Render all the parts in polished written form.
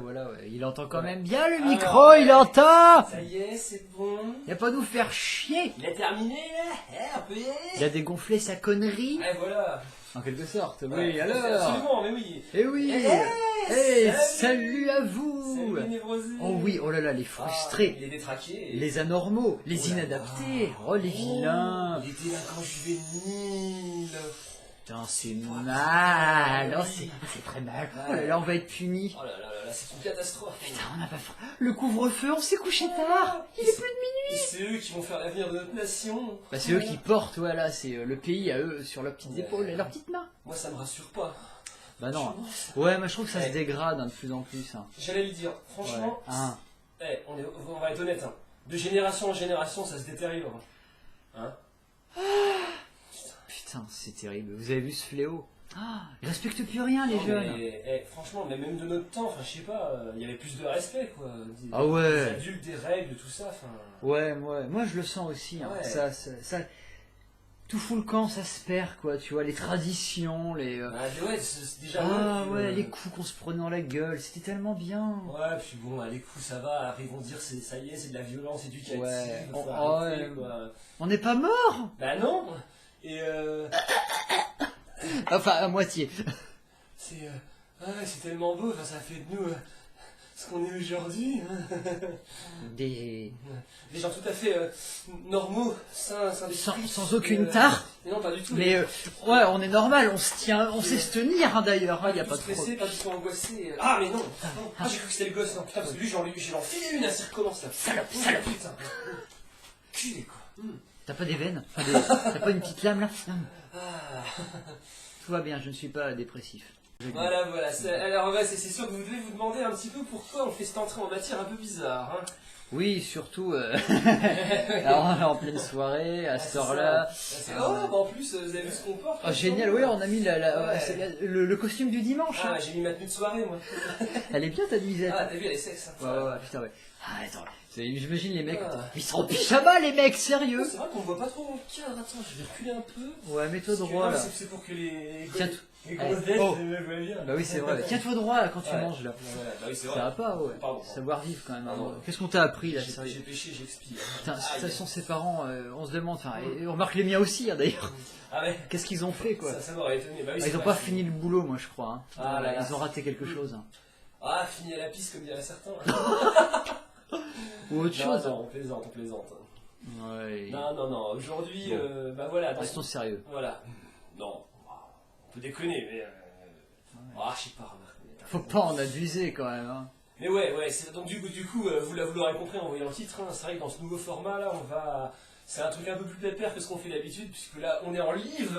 voilà, ouais. Il entend quand même bien le micro, il entend. Ça y est, c'est bon. Il va pas nous faire chier. Il a terminé là. On peut y aller. Il a dégonflé sa connerie. Ouais, voilà. En quelque sorte, oui, Ouais, alors. absolument, mais oui. Eh oui. Salut à vous. Salut les névrosés. Oh oui, oh là là, les frustrés. Les détraqués. Les anormaux, les Oh là inadaptés, là. oh les vilains. Les délinquants juvéniles. Putain, c'est mal, oh, c'est très mal. Oh là là, on va être punis. Oh là là là, c'est une catastrophe. Putain, on n'a pas faim. Le couvre-feu, on s'est couché tard. Il est plus de minuit. Et c'est eux qui vont faire l'avenir de notre nation. Bah, c'est eux qui portent, voilà, c'est le pays à eux sur leurs petites épaules et leurs petites mains. Moi, ça me rassure pas. Bah non. Franchement, Ouais, mais je trouve que ça se dégrade de plus en plus. Hein. j'allais le dire, franchement, Ouais. Hein. on va être honnête, hein. De génération en génération, ça se détériore. Hein. Putain, c'est terrible. Vous avez vu ce fléau? Ils respectent plus rien, les Non, jeunes. mais, franchement, mais même de notre temps, enfin, je sais pas, il y avait plus de respect, quoi. Ah ouais. Des adultes, des règles, tout ça, enfin. Ouais, moi je le sens aussi. Hein. Ouais. Ça, tout fout le camp, ça se perd, quoi. Tu vois, les traditions, les. Bah, ouais, c'est déjà. Ah puis, ouais, les coups qu'on se prenait dans la gueule, c'était tellement bien. Ouais, puis bon, les coups, ça va. Après, ils vont dire, ça y est, c'est de la violence éducative. Ouais. Faut Oh, arrêter, ouais. quoi. On n'est pas mort. Bah non. Et Enfin, à moitié. c'est tellement beau. Enfin, ça fait de nous ce qu'on est aujourd'hui. Hein. Des Des gens tout à fait normaux, sains d'esprit. sans aucune tare. Mais non, pas du tout. Mais ouais, on est normal, on se tient, on sait se tenir hein, d'ailleurs. Il y a pas de stressé, problème. pas du tout angoissé. Ah, mais non. Ah, j'ai cru que c'était le gosse. Non, putain, parce que lui, j'ai enfilé une, elle recommence là. Salope. Putain. Culé, quoi. T'as pas des veines? T'as pas une petite lame là? Ah. Tout va bien, je ne suis pas dépressif. Voilà. Alors, ouais, c'est sûr que vous devez vous demander un petit peu pourquoi on fait cette entrée en matière un peu bizarre. Hein. Oui, surtout alors, on est en pleine soirée, à cette heure-là. En plus, vous avez vu ce qu'on porte? Oh, génial, oui, on a mis le costume du dimanche. Ah, Hein. j'ai mis ma tenue de soirée, moi. Elle est bien ta nuisette. Ah, t'as vu, elle est sexe. Hein. Ouais, putain, ouais. Ah, attends, j'imagine les mecs. Ah. Ils sont en pyjama, les mecs, sérieux. C'est vrai qu'on voit pas trop dans le cadre. Attends, je vais reculer un peu. Ouais, mets-toi Parce que droit là, là. c'est pour que les Tiens, grosses allez. Oh. voient bien. Bah oui, c'est vrai. Tiens-toi droit là quand tu Ouais. manges là. Voilà, bah oui, c'est vrai. Ça va pas, ouais. Pardon. Savoir vivre quand même. Ah, hein. non. Qu'est-ce qu'on t'a appris là, J'ai sérieux? péché, j'expire. Putain, de toute façon, ses parents, on se demande, enfin, et on remarque les miens aussi hein, d'ailleurs. Ah ouais. Qu'est-ce qu'ils ont fait quoi? Ça m'aurait étonné. Bah oui, Ils c'est ont vrai. pas fini le boulot, moi je crois. Hein. Ah là là. Ils ont raté quelque chose. Hein. Ah, fini à la piste, comme diraient certains. Ou autre chose. Non, on plaisante. Ouais. Non. Aujourd'hui, Bon. bah voilà. Restons sérieux. Voilà. Non, on peut déconner, mais. Ah, je sais pas, remarque. Faut pas en abuser quand même. Hein. Mais ouais, donc du coup, vous l'aurez compris en voyant le titre, hein, c'est vrai que dans ce nouveau format là, c'est un truc un peu plus pépère que ce qu'on fait d'habitude, puisque là, on est en live,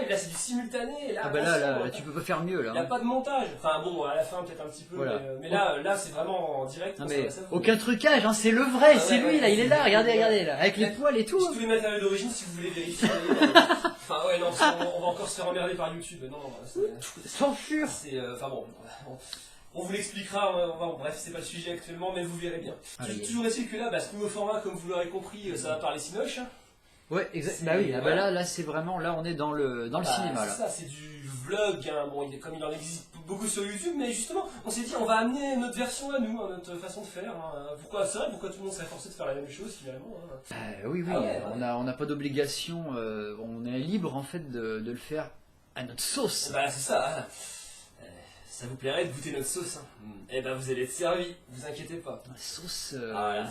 là c'est du simultané, là, Ah bah là, tu peux pas faire mieux là. il n'y a Hein. pas de montage, enfin bon, à la fin peut-être un petit peu, Voilà. mais là c'est vraiment en direct. Non on mais s'en va savourer. aucun trucage, hein, c'est le vrai, Ah c'est ouais, lui là, il est là, regardez là, avec les Ouais. poils et tout. J'ai Hein. tous les matériaux d'origine si vous voulez vérifier. Enfin ouais, non, on va encore se faire emmerder par YouTube, non, Censure. enfin bon. On vous l'expliquera, bref, c'est pas le sujet actuellement, mais vous verrez bien. Toujours est-il que là, ce nouveau format, comme vous l'aurez compris, ça va parler Cinoche. Ouais, exact. Bah oui, là c'est vraiment, là on est dans le cinéma là. C'est ça, c'est du vlog, hein. Bon, comme il en existe beaucoup sur YouTube, mais justement, on s'est dit, on va amener notre version à nous, hein, notre façon de faire. Hein. Pourquoi tout le monde serait forcé de faire la même chose finalement hein. Oui, Ah ouais. on n'a pas d'obligation, on est libre en fait de le faire à notre sauce. Bah c'est ça, hein. Ça vous plairait de goûter notre sauce, hein. Eh ben vous allez être servi, vous inquiétez pas. La sauce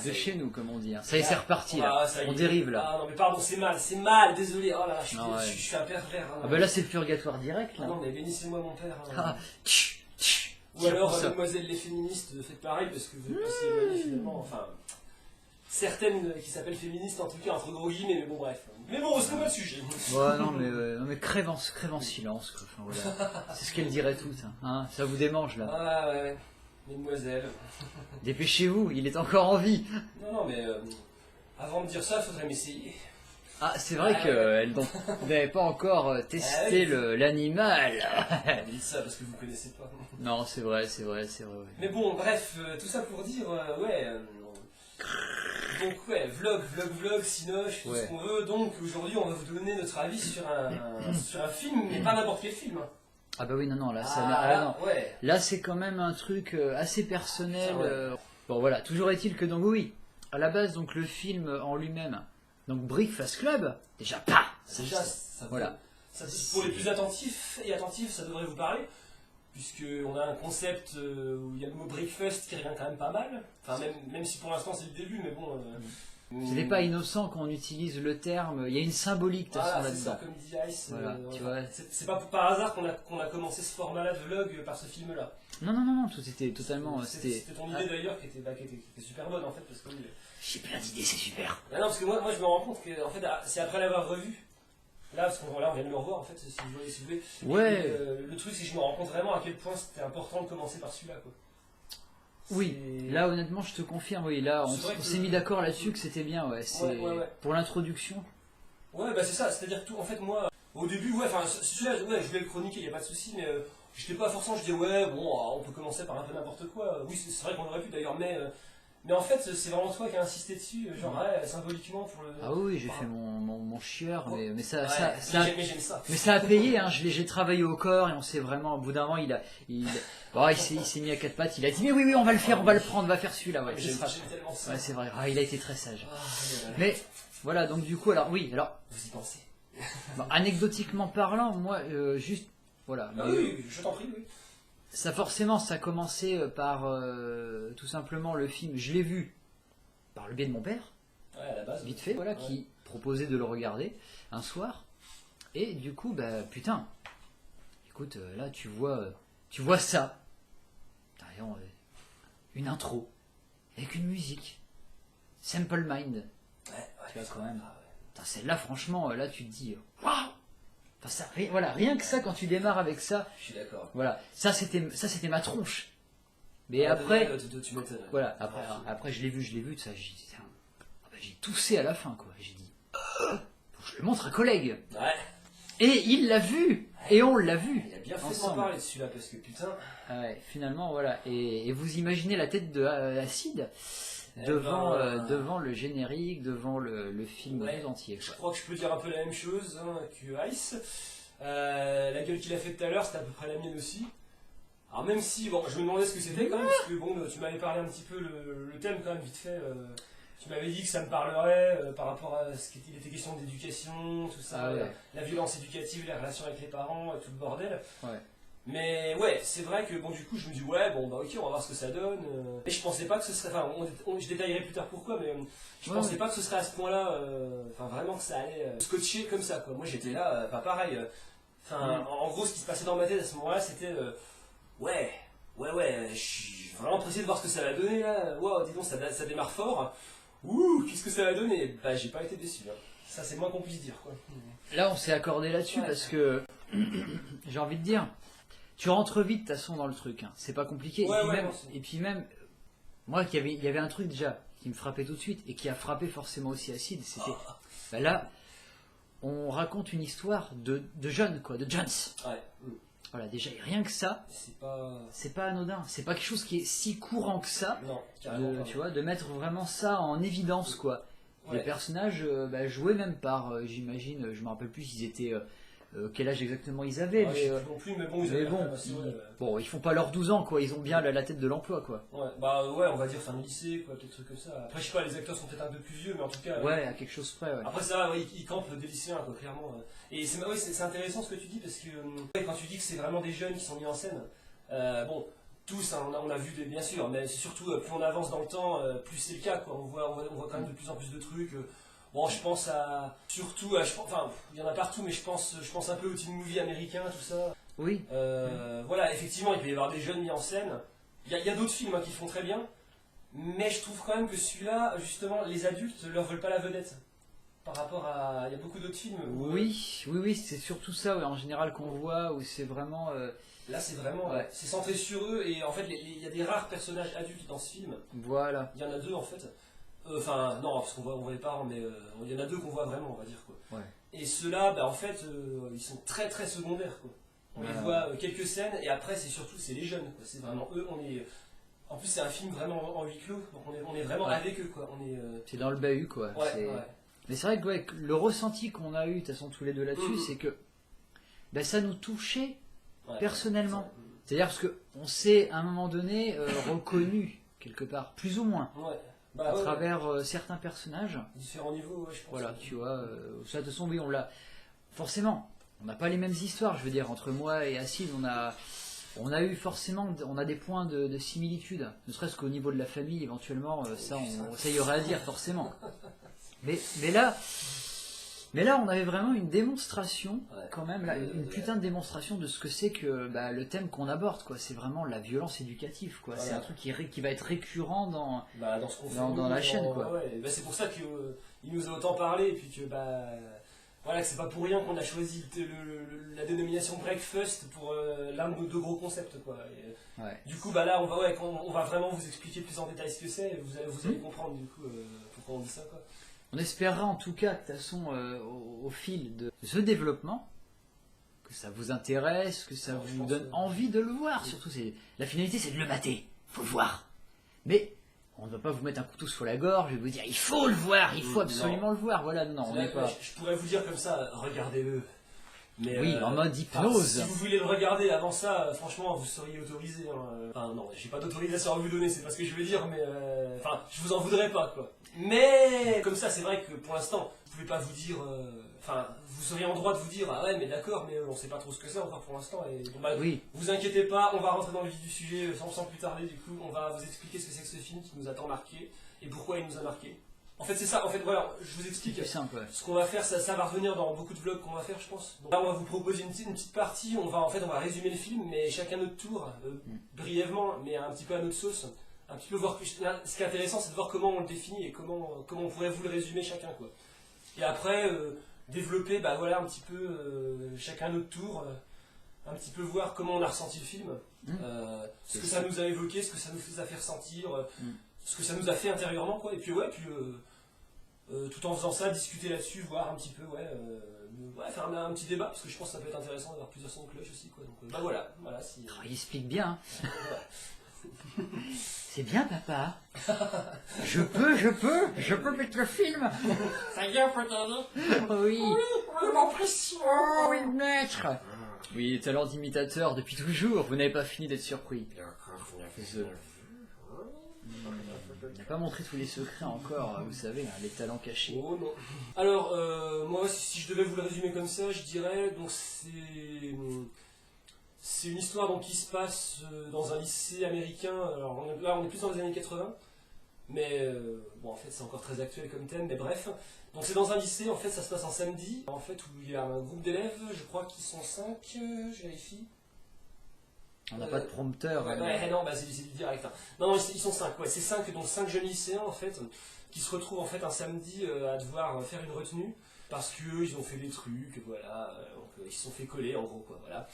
c'est- chez nous, comme on dit. Hein. Ça y est, c'est reparti là. Ça y On est. dérive là. Ah non mais pardon, c'est mal, désolé, oh là là, Non, ouais. je suis un pervers. Hein. Ah bah là c'est le purgatoire direct Ah là. non mais bénissez-moi mon père. Hein. Ah, Ou tiens alors, pour ça. mademoiselle les féministes, faites pareil parce que vous êtes pas si éloignées finalement. Enfin, certaines qui s'appellent féministes en tout cas, entre gros guillemets, mais bon, bref. Mais bon, c'est pas le sujet. Ouais, non mais crève en silence quoi. Enfin, voilà. C'est ce qu'elle dirait toutes. Hein. Ça vous démange là. Ah ouais, mesdemoiselles. Dépêchez-vous, il est encore en vie. Non, mais avant de dire ça, il faudrait m'essayer. Ah, c'est vrai qu'elle n'avait pas encore testé l'animal. Dites ça parce que vous connaissez pas. Non, c'est vrai. Ouais. Mais bon, bref, tout ça pour dire, donc ouais, vlog, cinoche, tout ce qu'on veut. Donc aujourd'hui, on va vous donner notre avis sur un film, mais pas n'importe quel film. Ah bah oui, non, non, là, ça non. Ouais. Là, c'est quand même un truc assez personnel. Ça, ouais. Bon, voilà, toujours est-il que donc oui, à la base, donc le film en lui-même, donc Breakfast Club, déjà pas. Déjà, ça, Voilà. Ça, pour les plus attentifs et attentifs, ça devrait vous parler, puisque on a un concept où il y a le mot breakfast qui revient quand même pas mal. Enfin, même si pour l'instant c'est le début, mais bon. C'était pas innocent qu'on utilise le terme. Il y a une symbolique de toute façon Voilà, c'est ça, là-dedans. comme dit Ice. Voilà, tu vois. C'est pas par hasard qu'on a commencé ce format-là de vlog par ce film-là. Non, non, non, non, tout c'était totalement. C'était ton idée d'ailleurs qui était super bonne en fait, parce que. J'ai plein d'idées, c'est super. Ah non, parce que moi je me rends compte que en fait, c'est après l'avoir revu. Là, parce qu'on on vient de le revoir en fait, si vous voulez. Ouais. Et, le truc, c'est que je me rends compte vraiment à quel point c'était important de commencer par celui-là, quoi. Oui, là honnêtement je te confirme, oui, là on s'est mis d'accord là-dessus que c'était bien, ouais, c'est ouais. pour l'introduction. Ouais, bah c'est ça, c'est-à-dire que tout, en fait moi, au début, ouais, enfin celui-là, ouais, je voulais le chroniquer, il n'y a pas de souci, mais j'étais pas forcément, je disais ouais, bon, on peut commencer par un peu n'importe quoi, oui c'est vrai qu'on aurait pu d'ailleurs, mais en fait c'est vraiment toi qui as insisté dessus, genre ouais, symboliquement pour le... Ah oui, j'ai fait mon chieur, mais ça, ouais, j'aime ça. Mais ça a payé, hein, j'ai travaillé au corps et on s'est vraiment, au bout d'un moment il s'est mis à quatre pattes, il a dit mais oui, on va le faire, on va le prendre, on va faire celui-là, ouais. J'aime tellement ça. Ouais, c'est vrai, il a été très sage. Ah, mais voilà, donc du coup, alors oui, alors... Vous y pensez. Bon, anecdotiquement parlant, moi, juste, voilà. Ah oui, je t'en prie, oui. Ça forcément, ça a commencé par tout simplement le film, je l'ai vu par le biais de mon père, ouais, à la base, vite fait, voilà, qui proposait de le regarder un soir, et du coup, bah putain, écoute, là tu vois ça, d'ailleurs, une intro, avec une musique, Simple Mind, tu vois quand même, celle-là franchement, là tu te dis, waouh! Enfin, ça, voilà, rien que ça, quand tu démarres avec ça, je suis d'accord. Voilà, ça c'était ma tronche. Mais après, tu m'étonnes. voilà, après je l'ai vu, ça, j'ai toussé à la fin, quoi. J'ai dit, faut que je le montre à un collègue. Ouais. Et il l'a vu, et on l'a vu. Il a bien fait de m'en parler de celui-là, parce que putain. Ouais, finalement, voilà. Et vous imaginez la tête de Acide devant le générique, devant le film tout entier. Je crois que je peux dire un peu la même chose que Ice. La gueule qu'il a fait tout à l'heure, c'était à peu près la mienne aussi. Alors même si, bon, je me demandais ce que c'était quand même, parce que bon, tu m'avais parlé un petit peu le thème quand même vite fait. Tu m'avais dit que ça me parlerait par rapport à ce qu'il était question d'éducation, tout ça, la violence éducative, les relations avec les parents, tout le bordel. Ouais. Mais ouais, c'est vrai que bon, du coup, je me dis ouais, bon bah ok, on va voir ce que ça donne. Et je pensais pas que ce serait, enfin, je détaillerai plus tard pourquoi, mais je pensais pas que ce serait à ce point-là, enfin vraiment que ça allait scotcher comme ça, quoi. Moi j'étais là, pas pareil. Enfin, en gros, ce qui se passait dans ma tête à ce moment-là, c'était ouais, je suis vraiment pressé de voir ce que ça va donner là. Wow, dis donc, ça démarre fort. Ouh, qu'est-ce que ça va donner? Bah, j'ai pas été déçu. Hein. Ça, c'est le moins qu'on puisse dire, quoi. Là, on s'est accordé là-dessus parce que j'ai envie de dire. Tu rentres vite de toute façon dans le truc, hein. C'est pas compliqué. Et puis même, moi il y avait un truc déjà qui me frappait tout de suite et qui a frappé forcément aussi Acide, c'était bah là, on raconte une histoire de jeunes, quoi, de Jones. Ouais. Voilà, déjà, et rien que ça, c'est pas anodin, c'est pas quelque chose qui est si courant que ça, tu vois, de mettre vraiment ça en évidence, quoi. Les personnages joués même par, j'imagine, je me rappelle plus s'ils étaient... quel âge exactement ils avaient, bon, ils font pas leurs 12 ans, quoi, ils ont bien la tête de l'emploi, quoi. Ouais, on va dire fin de lycée, quoi, quelque truc comme ça. Après, je sais pas, les acteurs sont peut-être un peu plus vieux, mais en tout cas... Ouais, à quelque chose près, ouais. Après ça, ils campent des lycéens, quoi, clairement. Et c'est intéressant ce que tu dis, parce que quand tu dis que c'est vraiment des jeunes qui sont mis en scène, bon, tous, hein, on a vu, bien sûr, mais c'est surtout, plus on avance dans le temps, plus c'est le cas, quoi. On voit quand même de plus en plus de trucs... Bon, je pense surtout enfin, il y en a partout, mais je pense un peu au teen movie américain, tout ça. Oui. Voilà, effectivement, il peut y avoir des jeunes mis en scène. Il y a d'autres films qui font très bien, mais je trouve quand même que celui-là, justement, les adultes leur veulent pas la vedette. Par rapport à, il y a beaucoup d'autres films. Oui, c'est surtout ça, en général qu'on voit où c'est vraiment. Là, c'est vraiment, c'est centré sur eux et en fait, il y a des rares personnages adultes dans ce film. Voilà. Il y en a deux en fait. Enfin, non, parce qu'on voit les parents, mais il y en a deux qu'on voit vraiment, on va dire, quoi. Ouais. Et ceux-là, en fait, ils sont très très secondaires, quoi. On les voit quelques scènes, et après, c'est les jeunes, quoi. C'est vraiment eux, En plus, c'est un film vraiment en huis clos, donc on est vraiment avec eux, quoi. C'est dans le bahut, quoi. Mais c'est vrai que le ressenti qu'on a eu, de toute façon, tous les deux là-dessus, c'est que ça nous touchait Ouais. personnellement. C'est-à-dire parce qu'on s'est à un moment donné reconnu quelque part, plus ou moins, Ouais. à travers certains personnages. Différents niveaux, ouais, je pense. Voilà, tu vois, ça de toute façon, oui, on l'a. Forcément, on n'a pas les mêmes histoires, je veux dire, entre moi et Acide, on a eu forcément, on a des points de similitude, ne serait-ce qu'au niveau de la famille, éventuellement, ça y aurait à dire, forcément. Mais là, on avait vraiment une démonstration, quand même, là, une putain de démonstration de ce que c'est que le thème qu'on aborde, quoi. C'est vraiment la violence éducative, quoi. Voilà. C'est un truc qui va être récurrent dans Ce qu'on fait dans la chaîne, quoi. Ouais. C'est pour ça qu'il nous a autant parlé, et puis que voilà, que c'est pas pour rien qu'on a choisi la dénomination Breakfast pour l'un de nos 2 gros concepts, quoi. Du coup, là, on va vraiment vous expliquer plus en détail ce que c'est, et vous allez comprendre, du coup, pourquoi on dit ça, quoi. On espérera en tout cas, de toute façon, au fil de ce développement, que ça vous intéresse, que ça vous donne envie de le voir. Surtout, la finalité, c'est de le mater. Faut le voir. Mais on ne va pas vous mettre un couteau sous la gorge et vous dire il faut le voir, il faut absolument le voir. Voilà, non, on n'est pas. Je pourrais vous dire comme ça, regardez-le. Mais oui, en mode hypnose. Si vous voulez le regarder avant ça, franchement, vous seriez autorisé. Enfin, non, j'ai pas d'autorisation à vous donner, c'est pas ce que je veux dire, mais je vous en voudrais pas, quoi. Mais comme ça, c'est vrai que pour l'instant, vous pouvez pas vous dire. Vous seriez en droit de vous dire ah ouais, mais d'accord, mais on sait pas trop ce que c'est encore pour l'instant. Et oui. Vous inquiétez pas, on va rentrer dans le vif du sujet sans plus tarder. Du coup, on va vous expliquer ce que c'est que ce film qui nous a tant marqué et pourquoi il nous a marqué. En fait, c'est ça. En fait, voilà, je vous explique. Simple, ouais. Ce qu'on va faire, ça va revenir dans beaucoup de vlogs qu'on va faire, je pense. Donc là, on va vous proposer une petite partie. On va résumer le film, mais chacun notre tour, brièvement, mais un petit peu à notre sauce. Un petit peu voir. Ce qui est intéressant, c'est de voir comment on le définit et comment on pourrait vous le résumer chacun, quoi. Et après, développer, un petit peu chacun notre tour. Un petit peu voir comment on a ressenti le film, ce que ça nous a évoqué, ce que ça nous a fait ressentir, ce que ça nous a fait intérieurement, quoi. Et puis tout en faisant ça, discuter là-dessus, voir un petit peu, faire un petit débat, parce que je pense que ça peut être intéressant d'avoir plusieurs sons de cloche aussi, quoi. Donc voilà. Si, il explique bien. C'est bien, papa. Je peux mettre le film. Ça y est, on peut y aller. Oui, mon précieux. Oh oui, maître. Oui, talent d'imitateur depuis toujours. Vous n'avez pas fini d'être surpris. Il n'a pas montré tous les secrets encore, vous savez, les talents cachés. Oh non. Alors, moi, si je devais vous le résumer comme ça, je dirais, donc c'est une histoire donc, qui se passe dans un lycée américain. Alors là, on est plus dans les années 80, mais en fait, c'est encore très actuel comme thème, mais bref. Donc c'est dans un lycée, en fait, ça se passe un samedi, en fait, où il y a un groupe d'élèves, je crois qu'ils sont 5, je vérifie. On n'a pas de prompteur. Non, c'est du direct. Non, ils sont 5, c'est 5, donc 5 jeunes lycéens, en fait, qui se retrouvent, en fait, un samedi à devoir faire une retenue, parce qu'eux, ils ont fait des trucs, voilà, donc ils se sont fait coller, en gros, quoi, voilà.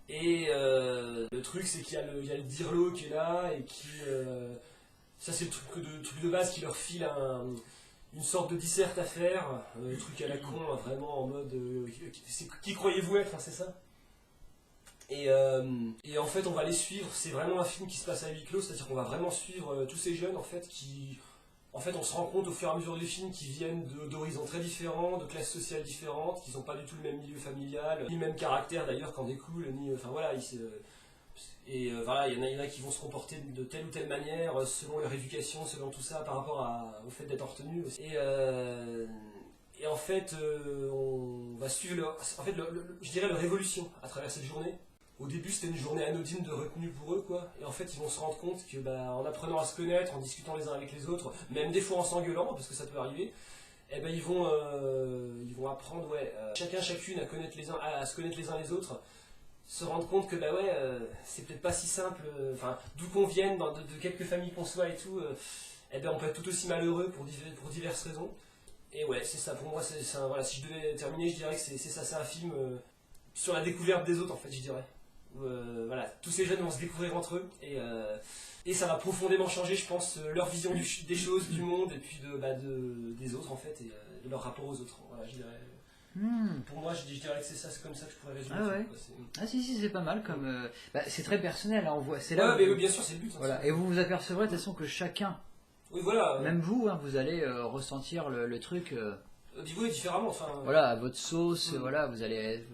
Et le truc, c'est qu'il y a le dirlo qui est là, et qui... ça, c'est le truc de base qui leur file une sorte de dissert à faire, un truc à la con, vraiment en mode... qui croyez-vous être, c'est ça ? Et en fait, on va les suivre. C'est vraiment un film qui se passe à huis clos, c'est-à-dire qu'on va vraiment suivre tous ces jeunes, en fait, qui... En fait, on se rend compte au fur et à mesure du film qu'ils viennent d'horizons très différents, de classes sociales différentes, qu'ils n'ont pas du tout le même milieu familial, ni le même caractère d'ailleurs qu'en découle, ni... Enfin voilà, il y en a qui vont se comporter de telle ou telle manière, selon leur éducation, selon tout ça, par rapport au fait d'être retenu aussi. Et en fait, on va suivre je dirais leur évolution à travers cette journée. Au début, c'était une journée anodine de retenue pour eux, quoi. Et en fait, ils vont se rendre compte que, en apprenant à se connaître, en discutant les uns avec les autres, même des fois en s'engueulant, parce que ça peut arriver, ils vont apprendre, chacune à se connaître les uns les autres, se rendre compte que, c'est peut-être pas si simple, d'où qu'on vienne, de quelques familles qu'on soit et tout, on peut être tout aussi malheureux pour diverses raisons. Et c'est ça, pour moi, si je devais terminer, je dirais que c'est ça, c'est un film sur la découverte des autres, en fait, je dirais. Tous ces jeunes vont se découvrir entre eux et ça va profondément changer, je pense, leur vision des choses, du monde et puis des autres, en fait, et de leur rapport aux autres. Voilà, je dirais. Pour moi, je dirais que c'est comme ça que je pourrais résumer. Ah ouais. Si, c'est pas mal comme. C'est très personnel, hein, on voit. C'est là. Mais bien sûr, c'est le but. Voilà. Et vous apercevrez de toute façon que chacun. Oui, voilà. Même vous, vous allez ressentir le truc. Différemment, enfin. Voilà, à votre sauce, voilà, vous allez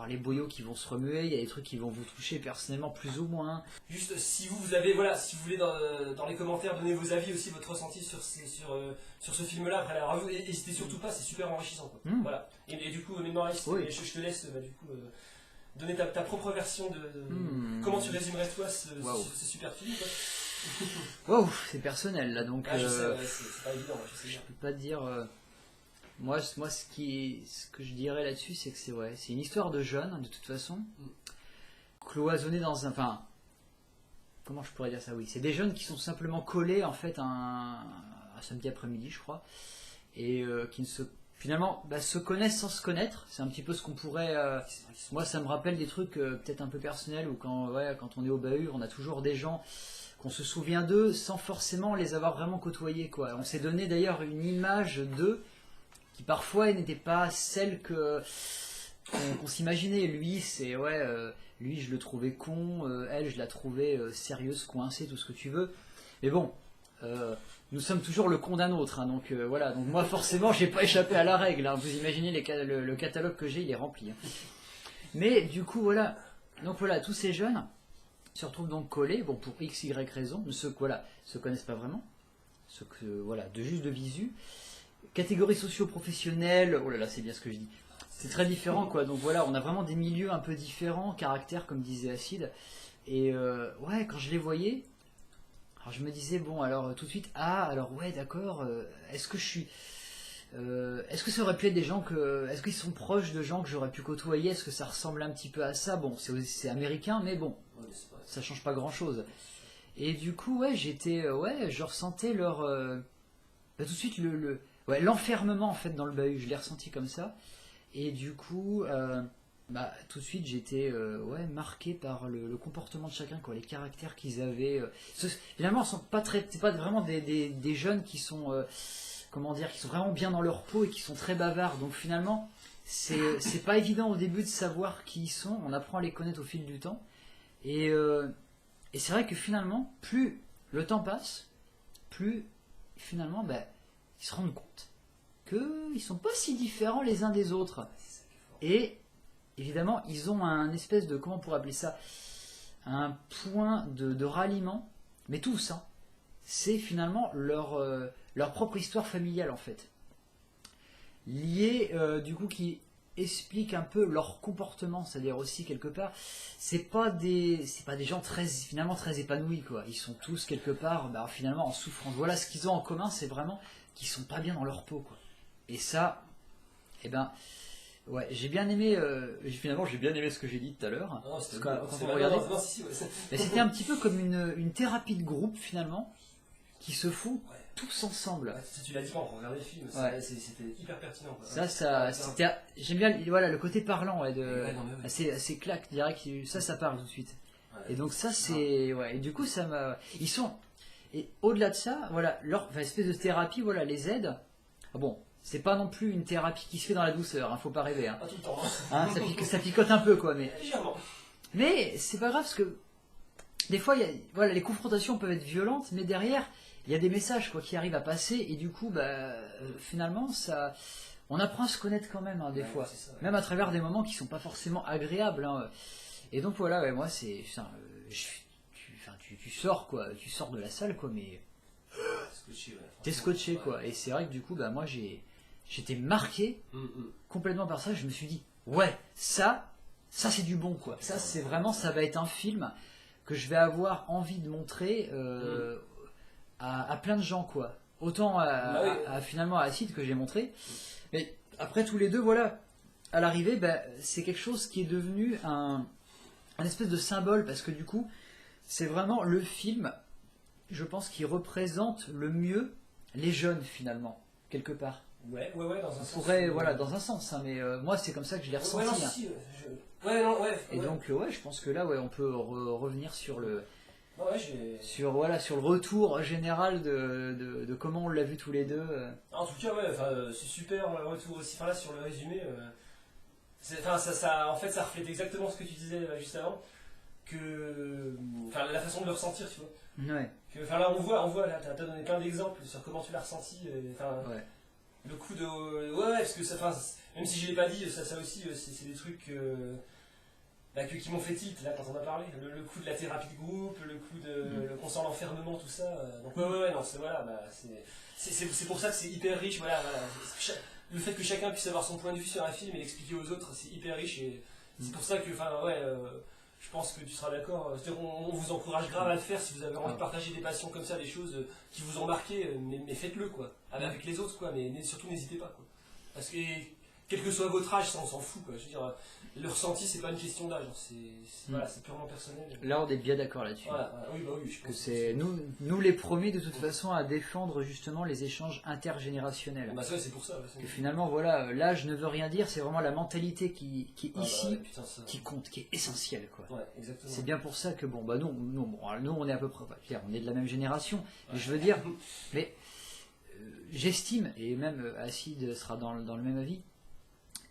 avoir les boyaux qui vont se remuer, il y a des trucs qui vont vous toucher personnellement plus ou moins. Juste, si vous avez, voilà, si vous voulez dans les commentaires donner vos avis aussi, votre ressenti sur ce film-là, après l'avoir vu, n'hésitez surtout pas, c'est super enrichissant. Quoi. Voilà. Et du coup, maintenant, Alice, Oui. je te laisse du coup, donner ta propre version de comment tu résumerais toi ce super film. Wow, c'est personnel là, donc je sais, c'est pas évident, je sais bien. je peux pas dire. Moi, ce que je dirais là-dessus, c'est que c'est une histoire de jeunes, de toute façon, cloisonnés dans un. Enfin, comment je pourrais dire ça? Oui, c'est des jeunes qui sont simplement collés en fait un samedi après-midi, je crois, et qui finalement se connaissent sans se connaître. C'est un petit peu ce qu'on pourrait. Moi, ça me rappelle des trucs peut-être un peu personnels où quand on est au bahut, on a toujours des gens qu'on se souvient d'eux sans forcément les avoir vraiment côtoyés, quoi. On s'est donné d'ailleurs une image d'eux qui parfois n'était pas celle qu'on s'imaginait. Lui, lui je le trouvais con, elle je la trouvais sérieuse, coincée, tout ce que tu veux. Mais bon, nous sommes toujours le con d'un autre, hein, donc voilà. Donc moi forcément, j'ai pas échappé à la règle. Hein. Vous imaginez le catalogue que j'ai, il est rempli. Hein. Mais du coup voilà. Donc voilà, tous ces jeunes se retrouvent donc collés, bon pour x, y raison, ceux qui se connaissent pas vraiment, ceux que juste de visu. Catégories socio-professionnelles, oh là là, c'est bien ce que je dis. C'est très différent, quoi. Donc voilà, on a vraiment des milieux un peu différents, caractères, comme disait Acide. Et quand je les voyais, alors je me disais, bon, alors tout de suite, alors ouais, d'accord, est-ce que ça aurait pu être des gens est-ce qu'ils sont proches de gens que j'aurais pu côtoyer? Est-ce que ça ressemble un petit peu à ça? Bon, c'est américain, mais bon, ça change pas grand-chose. Et du coup, je ressentais leur... tout de suite, l'enfermement en fait dans le bahut, je l'ai ressenti comme ça. Et du coup, tout de suite, j'étais marqué par le comportement de chacun, quoi, les caractères qu'ils avaient. Finalement, c'est pas vraiment des jeunes qui sont... qui sont vraiment bien dans leur peau et qui sont très bavards. Donc finalement, c'est pas évident au début de savoir qui ils sont. On apprend à les connaître au fil du temps. Et c'est vrai que finalement, plus le temps passe, plus finalement, ils se rendent compte qu'ils sont pas si différents les uns des autres. Et évidemment, ils ont un espèce de, comment on pourrait appeler ça, un point de ralliement, mais tous, hein. C'est finalement leur propre histoire familiale en fait, liée du coup qui explique un peu leur comportement, c'est-à-dire aussi quelque part, c'est pas des gens finalement très épanouis, quoi. Ils sont tous quelque part finalement en souffrance. Voilà, ce qu'ils ont en commun, c'est vraiment qu'ils sont pas bien dans leur peau, quoi. Et ça, j'ai bien aimé. Finalement, j'ai bien aimé ce que j'ai dit tout à l'heure. C'était un petit peu comme une thérapie de groupe finalement, qui se font tous ensemble. Tu l'as dit quand on regardait le film, c'était hyper pertinent. Quoi. J'aime bien le côté parlant, assez claque, direct, ça parle tout de suite. Et donc ça c'est, et du coup ça m'a, ils sont, et au-delà de ça, leur espèce de thérapie, les aide. Bon, c'est pas non plus une thérapie qui se fait dans la douceur, faut pas rêver. Pas tout le temps. Ça picote un peu, quoi, mais. Légèrement. Mais c'est pas grave parce que des fois, les confrontations peuvent être violentes, mais derrière, il y a des messages qui arrivent à passer et du coup, finalement, on apprend à se connaître quand même, des fois, ça, même à travers des moments qui sont pas forcément agréables. Et donc voilà, moi c'est, tu sors quoi, tu sors de la salle quoi, mais t'es scotché quoi. Et c'est vrai que du coup, moi j'étais marqué complètement par ça. Je me suis dit, ça c'est du bon quoi. Ça c'est vraiment, ça va être un film que je vais avoir envie de montrer à plein de gens quoi. Autant finalement à Acide que j'ai montré. Mais après tous les deux, à l'arrivée, c'est quelque chose qui est devenu un espèce de symbole parce que du coup, c'est vraiment le film, je pense, qui représente le mieux les jeunes finalement, quelque part. Ouais, dans un sens. Dans un sens, hein, mais moi c'est comme ça que je l'ai ressenti. Et donc, je pense que là, on peut revenir sur le. Sur le retour général de comment on l'a vu tous les deux. En tout cas, c'est super le retour aussi. Là, sur le résumé, en fait, ça reflète exactement ce que tu disais juste avant. La façon de le ressentir, tu vois. Ouais. Là, on voit, là, t'as donné plein d'exemples sur comment tu l'as ressenti. Le coup de. Parce que même si je l'ai pas dit, ça aussi, c'est des trucs. qui m'ont fait tilt là quand on a parlé, le coup de la thérapie de groupe, le coup de le consent l'enfermement, tout ça. Donc ouais, non, c'est voilà, c'est pour ça que c'est hyper riche, voilà. Le fait que chacun puisse avoir son point de vue sur un film et l'expliquer aux autres, c'est hyper riche et c'est pour ça que, je pense que tu seras d'accord. C'est-à-dire, on vous encourage grave à le faire si vous avez envie de partager des passions comme ça, des choses qui vous ont marqué, mais faites-le quoi, avec les autres quoi, mais surtout n'hésitez pas quoi. Parce que quel que soit votre âge, ça on s'en fout quoi. Je veux dire, le ressenti c'est pas une question d'âge, voilà, c'est purement personnel. Là on est bien d'accord là-dessus. Oui, je pense que c'est nous les premiers de toute façon à défendre justement les échanges intergénérationnels. Bah ça c'est pour ça. Que finalement voilà, l'âge ne veut rien dire, c'est vraiment la mentalité qui est ici qui compte, qui est essentielle quoi. Ouais, exactement. C'est bien pour ça que nous on est à peu près, on est de la même génération, mais je veux dire, mais j'estime, et même Acide sera dans le même avis,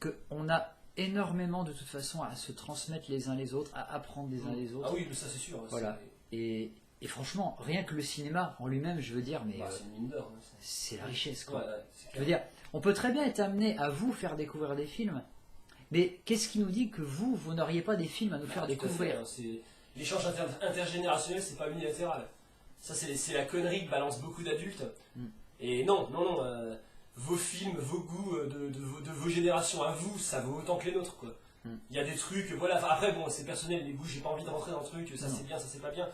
qu'on a énormément de toute façon à se transmettre les uns les autres, à apprendre les uns les autres. Ah oui, mais ça c'est sûr. Voilà. Et franchement, rien que le cinéma en lui-même, je veux dire, mais c'est une mine d'or. c'est la richesse quoi. Ouais, je veux dire, on peut très bien être amené à vous faire découvrir des films, mais qu'est-ce qui nous dit que vous n'auriez pas des films à nous faire découvrir? L'échange intergénérationnel, c'est pas unilatéral. Ça, c'est la connerie que balancent beaucoup d'adultes. Et non, vos films, vos goûts de vos générations à vous, ça vaut autant que les nôtres, quoi. Il y a des trucs, voilà, après, bon, c'est personnel, les goûts, j'ai pas envie de rentrer dans le truc, ça c'est bien, ça c'est pas bien.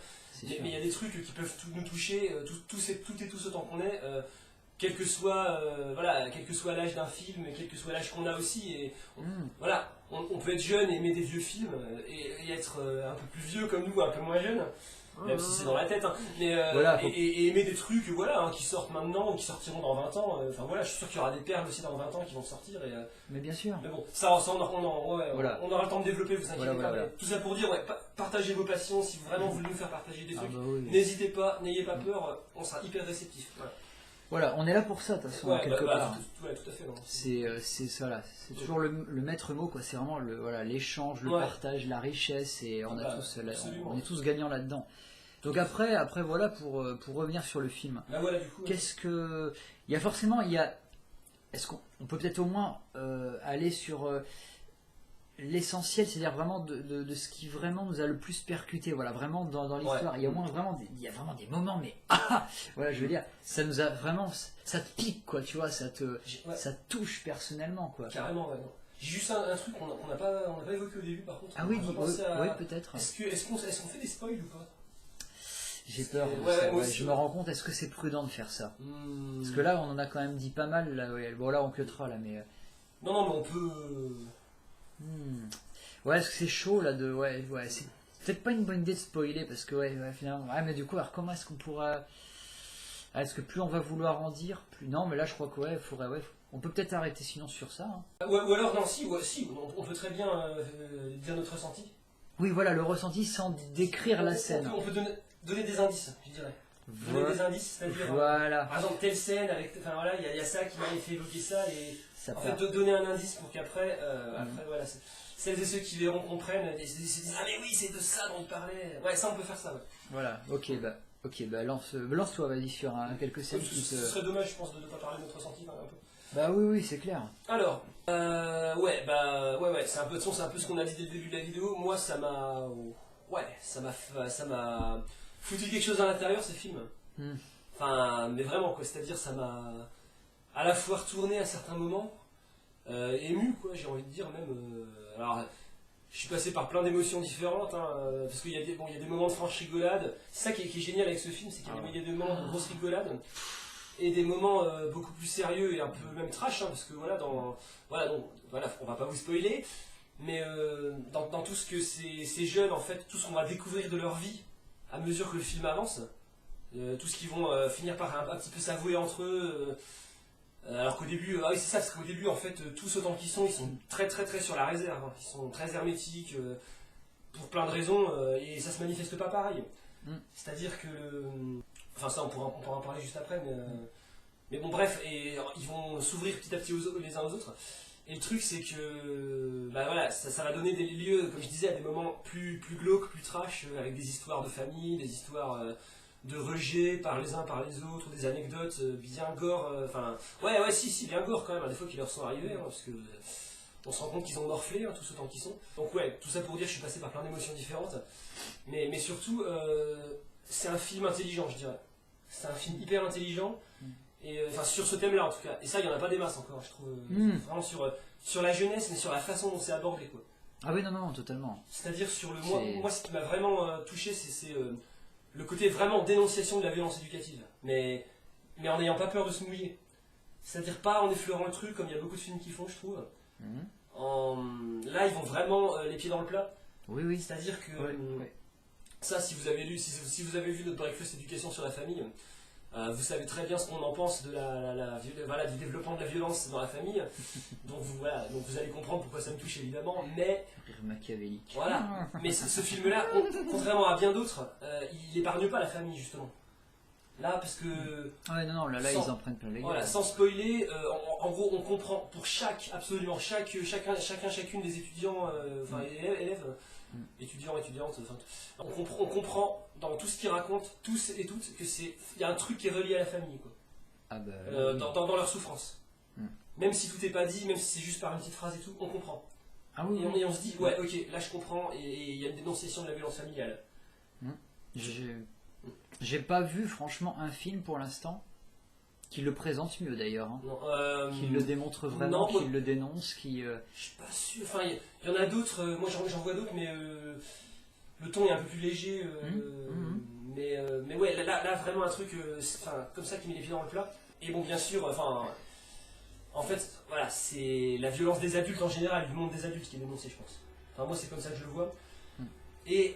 Mais il y a des trucs qui peuvent nous toucher, tout et tous autant qu'on est, quel que soit l'âge d'un film, quel que soit l'âge qu'on a aussi. Et voilà, on peut être jeune et aimer des vieux films, et être un peu plus vieux comme nous, un peu moins jeune. Même si c'est dans la tête, hein. Mais, et aimer des trucs qui sortent maintenant ou qui sortiront dans 20 ans. Je suis sûr qu'il y aura des perles aussi dans 20 ans qui vont sortir. Mais bien sûr. Mais bon, ça on aura le temps de développer, vous inquiétez pas. Tout ça pour dire, partagez vos passions, si vous vraiment voulez nous faire partager des trucs. N'hésitez pas, n'ayez pas peur, on sera hyper réceptifs. Voilà, on est là pour ça, de toute façon, quelque part. Tout à fait. C'est ça, là. C'est toujours le maître mot, quoi. C'est vraiment l'échange, le partage, la richesse, et on est tous gagnants là-dedans. Donc après voilà, pour revenir sur le film. Du coup, qu'est-ce que... Est-ce qu'on peut peut-être au moins aller sur l'essentiel, c'est-à-dire vraiment de ce qui vraiment nous a le plus percuté, voilà, vraiment dans l'histoire. Il y a vraiment des moments, mais voilà, je veux dire, ça nous a vraiment, ça te pique, quoi, tu vois, ça te touche personnellement, quoi. Carrément, ouais. J'ai juste un truc qu'on n'a pas évoqué au début, par contre. Ah oui, peut-être. Est-ce qu'on fait des spoils ou pas? J'ai peur de ça. Je me rends compte, est-ce que c'est prudent de faire ça? Parce que là, on en a quand même dit pas mal. Là, bon, là, on cuttera, là, mais... Non, mais on peut... Ouais, est-ce que c'est chaud, là, de... Ouais, c'est peut-être pas une bonne idée de spoiler, parce que, finalement... mais du coup, alors, comment est-ce qu'on pourra... est-ce que plus on va vouloir en dire, plus... Non, mais là, je crois que, on peut peut-être arrêter sinon sur ça. Hein. Ou alors, non, si, on peut très bien dire notre ressenti. Oui, voilà, le ressenti sans décrire la scène. On peut donner des indices, je dirais. Donner des indices, c'est-à-dire, par exemple, telle scène, il y a ça qui m'a fait évoquer ça, et en fait, donner un indice pour qu'après, celles et ceux qui verront comprennent, et se disent, ah mais oui, c'est de ça dont il parlait. Ouais, ça, on peut faire ça, ouais. Voilà, ok, lance-toi, vas-y, sur quelques scènes qui te... Ce serait dommage, je pense, de ne pas parler de notre ressenti, un peu. Bah oui, c'est clair. Alors, c'est un peu ce qu'on a dit dès le début de la vidéo. Moi, ça m'a foutu quelque chose à l'intérieur, ce film. Enfin, mais vraiment, quoi. C'est-à-dire, ça m'a à la fois retourné à certains moments, ému, quoi, j'ai envie de dire, même. Alors, je suis passé par plein d'émotions différentes, hein, parce qu'il y a des moments de franche rigolade. C'est ça qui est génial avec ce film, c'est qu'il y a des moments de grosse rigolade. Et des moments beaucoup plus sérieux et un peu même trash, hein, parce que on va pas vous spoiler, mais dans tout ce que ces jeunes, en fait, tout ce qu'on va découvrir de leur vie à mesure que le film avance, tout ce qu'ils vont finir par un petit peu s'avouer entre eux, alors qu'au début, c'est ça, parce qu'au début, en fait, tous autant qu'ils sont, ils sont très très très sur la réserve, hein, ils sont très hermétiques, pour plein de raisons, et ça se manifeste pas pareil. C'est-à-dire que... Enfin ça on pourra en parler juste après, mais bon bref, et ils vont s'ouvrir petit à petit les uns aux autres. Et le truc c'est que ça va donner des lieux, comme je disais, à des moments plus glauques, plus trash, avec des histoires de famille, des histoires de rejet par les uns par les autres, des anecdotes bien gore, si bien gore quand même, des fois qui leur sont arrivées, hein, parce que On se rend compte qu'ils ont morflé, hein, tous autant qu'ils sont. Donc ouais, tout ça pour dire que je suis passé par plein d'émotions différentes. Mais surtout, c'est un film intelligent, je dirais. C'est un film hyper intelligent. Et enfin sur ce thème-là en tout cas. Et ça, il n'y en a pas des masses encore, je trouve. Vraiment sur la jeunesse, mais sur la façon dont c'est abordé, quoi. Ah oui, non, non, totalement. C'est-à-dire sur le... Moi, ce qui m'a vraiment touché, c'est le côté vraiment dénonciation de la violence éducative. Mais en n'ayant pas peur de se mouiller. C'est-à-dire pas en effleurant le truc, comme il y a beaucoup de films qui font, je trouve. Là, ils vont vraiment les pieds dans le plat. Oui, oui. C'est-à-dire que... Ouais. Ça, si vous avez lu, si vous avez vu notre Breakfast Éducation sur la famille, vous savez très bien ce qu'on en pense de voilà, du développement de la violence dans la famille. Donc vous allez comprendre pourquoi ça me touche évidemment. Mais Rire machiavélique. voilà. Mais ce film-là, contrairement à bien d'autres, il épargne pas la famille justement. Là, parce que Ouais, non, non, là, ils en prennent plein les voilà, gars. sans spoiler, en gros, on comprend pour absolument chacune des étudiants, enfin élèves, étudiants, étudiantes, enfin, on comprend dans tout ce qu'ils racontent, tous et toutes, que il y a un truc qui est relié à la famille, quoi. Ah bah, oui. Dans leur souffrance. Même si tout n'est pas dit, même si c'est juste par une petite phrase et tout, on comprend. Ah oui, Et on se dit, ouais, ok, là je comprends, et il y a une dénonciation de la violence familiale. J'ai pas vu franchement un film pour l'instant qui le présente mieux d'ailleurs, hein. Qui le démontre vraiment, qui le dénonce, qui... Je suis pas sûr, enfin il y en a d'autres, moi j'en vois d'autres, mais le ton est un peu plus léger, mais ouais, là vraiment un truc comme ça qui met les pieds dans le plat. Et bon, bien sûr, en fait, voilà, c'est la violence des adultes en général, du monde des adultes qui est dénoncée, je pense. Enfin, moi c'est comme ça que je le vois. Et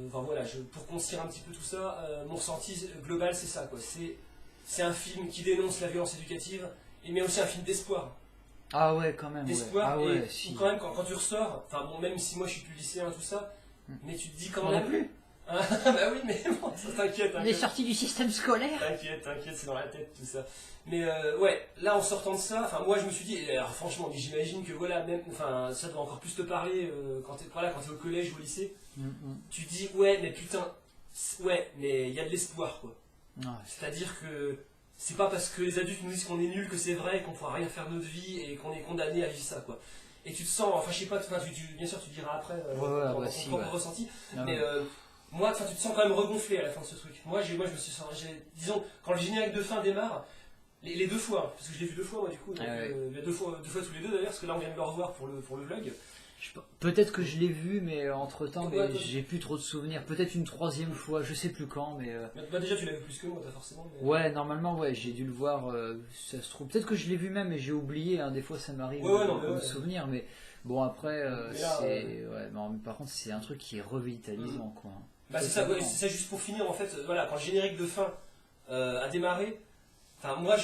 enfin voilà, pour concire un petit peu tout ça, mon ressenti global c'est ça, quoi. C'est un film qui dénonce la violence éducative, mais aussi un film d'espoir. Ah ouais, quand même. D'espoir, ouais. Ah ouais, et si. quand même quand tu ressors, enfin bon, même si moi je suis plus lycéen tout ça, mais tu te dis quand On même... l'a plus. Ah bah oui, mais bon, ça t'inquiète. Il est sorti du système scolaire. T'inquiète, c'est dans la tête tout ça. Mais ouais, là en sortant de ça, enfin moi je me suis dit, alors franchement, j'imagine que voilà, même, enfin ça doit encore plus te parler quand t'es au collège ou au lycée. Tu dis ouais, mais putain, ouais, mais il y a de l'espoir, quoi. Ouais. C'est-à-dire que c'est pas parce que les adultes nous disent qu'on est nul que c'est vrai, qu'on pourra rien faire de notre vie et qu'on est condamné à vivre ça, quoi. Et tu te sens, enfin je sais pas, bien sûr tu diras après ton propre ressenti, mais moi, tu te sens quand même regonflé à la fin de ce truc. Moi, je me suis senti, disons, quand le générique de fin démarre, les deux fois, hein, parce que je l'ai vu deux fois, moi, du coup, donc, deux fois tous les deux d'ailleurs, parce que là, on vient de le revoir pour le vlog. Peut-être que je l'ai vu, mais entre temps, j'ai plus trop de souvenirs. Peut-être une troisième fois, je sais plus quand, mais. Bah, déjà, tu l'as vu plus que moi, t'as forcément. Mais... Ouais, normalement, ouais, j'ai dû le voir. Ça se trouve. Peut-être que je l'ai vu même, et j'ai oublié. Hein, des fois, ça m'arrive de me souvenir, mais bon, après, c'est. Ouais, mais par contre, c'est un truc qui est revitalisant, quoi. Bah, c'est ça, juste pour finir, en fait, voilà, quand le générique de fin a démarré, enfin, moi,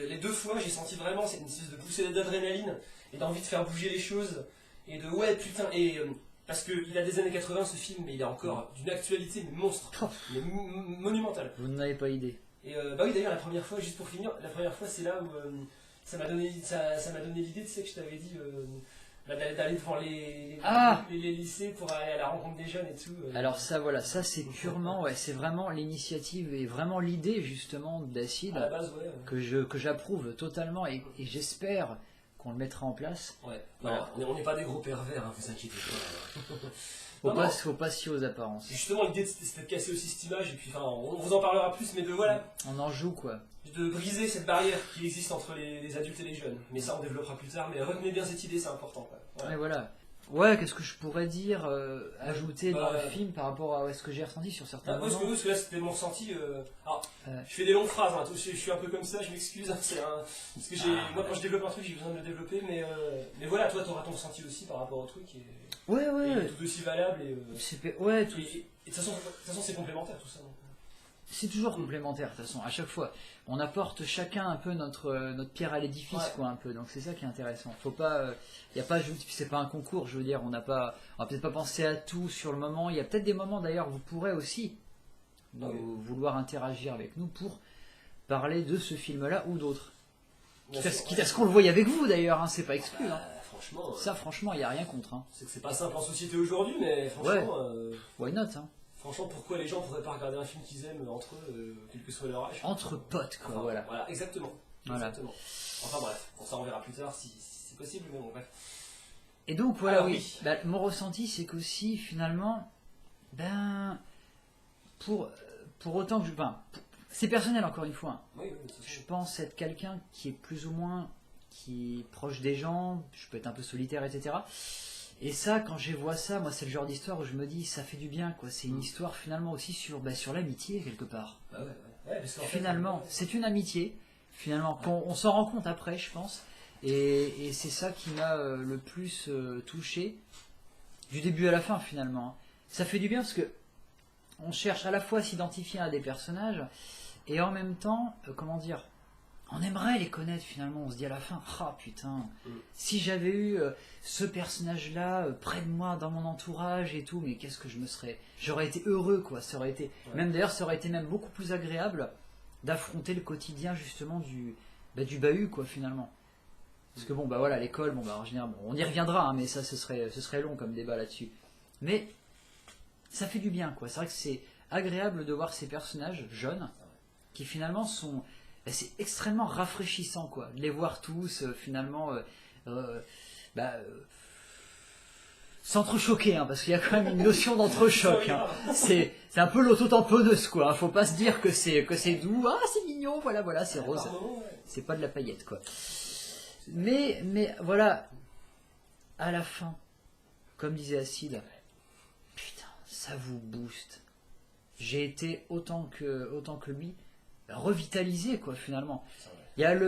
les deux fois, j'ai senti vraiment cette espèce de poussée d'adrénaline et d'envie de faire bouger les choses. Et de ouais putain, et parce qu'il a des années 80 ce film, mais il est encore d'une actualité mais monstre, mais monumentale. Vous n'avez pas idée. Et bah oui, d'ailleurs la première fois, juste pour finir, la première fois c'est là où ça m'a donné l'idée, tu sais, que je t'avais dit d'aller devant les lycées pour aller à la rencontre des jeunes et tout. Alors ça voilà, ça c'est purement, ouais, c'est vraiment l'initiative et vraiment l'idée justement d'Acide à la base, que j'approuve totalement et j'espère qu'on le mettra en place. Ouais, voilà. On n'est pas des gros pervers, hein, vous inquiétez pas. Faut pas se fier aux apparences. Justement, l'idée c'était de casser aussi cette image, et puis on vous en parlera plus, mais de voilà. On en joue quoi. De briser cette barrière qui existe entre les adultes et les jeunes. Mais ça, on développera plus tard, mais retenez bien cette idée, c'est important. Voilà. Et voilà. Ouais, qu'est-ce que je pourrais dire, ajouter dans le film par rapport à ce que j'ai ressenti sur certains moments. Parce que là c'était mon ressenti. Je fais des longues phrases, hein, je suis un peu comme ça, je m'excuse. Hein, parce que moi quand je développe un truc, j'ai besoin de le développer, mais voilà, toi t'auras ton ressenti aussi par rapport au truc. Ouais. Et tout aussi valable. Et de toute façon c'est complémentaire tout ça. Donc. C'est toujours complémentaire de toute façon, à chaque fois. On apporte chacun un peu notre pierre à l'édifice, quoi, un peu. Donc c'est ça qui est intéressant. Faut pas, c'est pas un concours, je veux dire. On va peut-être pas penser à tout sur le moment. Il y a peut-être des moments d'ailleurs où vous pourrez aussi vouloir interagir avec nous pour parler de ce film-là ou d'autres. Quitte à ce qu'on le voie avec vous d'ailleurs, hein, c'est pas exclu. Hein. Franchement. Ça, franchement, il n'y a rien contre. Hein. C'est que c'est pas simple en société aujourd'hui, mais franchement. Why not, hein. Franchement, pourquoi les gens pourraient pas regarder un film qu'ils aiment entre eux, quel que soit leur âge. Entre potes, quoi, voilà. Voilà, exactement. Enfin bref, pour ça on verra plus tard si c'est c'est possible, mais bon, bref. Et donc voilà, Alors, oui. oui. Bah, mon ressenti, c'est qu'aussi, finalement, ben, pour, pour autant que je. Enfin, c'est personnel, encore une fois, hein. Oui, oui, de toute Je façon. pense être quelqu'un qui est plus ou moins qui est proche des gens, je peux être un peu solitaire, etc. Et ça, quand je vois ça, moi, c'est le genre d'histoire où je me dis, ça fait du bien, quoi. C'est une histoire finalement aussi sur, bah, sur l'amitié, quelque part. Bah ouais, parce qu'en fait, Finalement, c'est une amitié, finalement, qu'on on s'en rend compte après, je pense. Et c'est ça qui m'a le plus touché, du début à la fin, finalement, hein. Ça fait du bien parce que on cherche à la fois à s'identifier à des personnages, et en même temps, comment dire, on aimerait les connaître finalement. On se dit à la fin, ah putain, si j'avais eu ce personnage-là près de moi, dans mon entourage et tout, mais qu'est-ce que j'aurais été heureux, quoi. Ça aurait été, même d'ailleurs, ça aurait été même beaucoup plus agréable d'affronter le quotidien justement du bahut, quoi, finalement. Parce que bon, bah voilà, l'école, bon, bah en général, bon, on y reviendra, hein, mais ça, ce serait long comme débat là-dessus. Mais ça fait du bien, quoi. C'est vrai que c'est agréable de voir ces personnages jeunes qui finalement sont. Bah, c'est extrêmement rafraîchissant, quoi. De les voir tous, finalement. Euh, bah, s'entrechoquer, hein, parce qu'il y a quand même une notion d'entrechoc, hein. C'est un peu l'auto-tamponneuse, quoi. Faut pas se dire que c'est doux, ah c'est mignon, voilà, c'est rose. C'est pas de la paillette, quoi. Mais voilà, à la fin, comme disait Acide, putain, ça vous booste. J'ai été autant que lui revitalisé, quoi, finalement. Il y a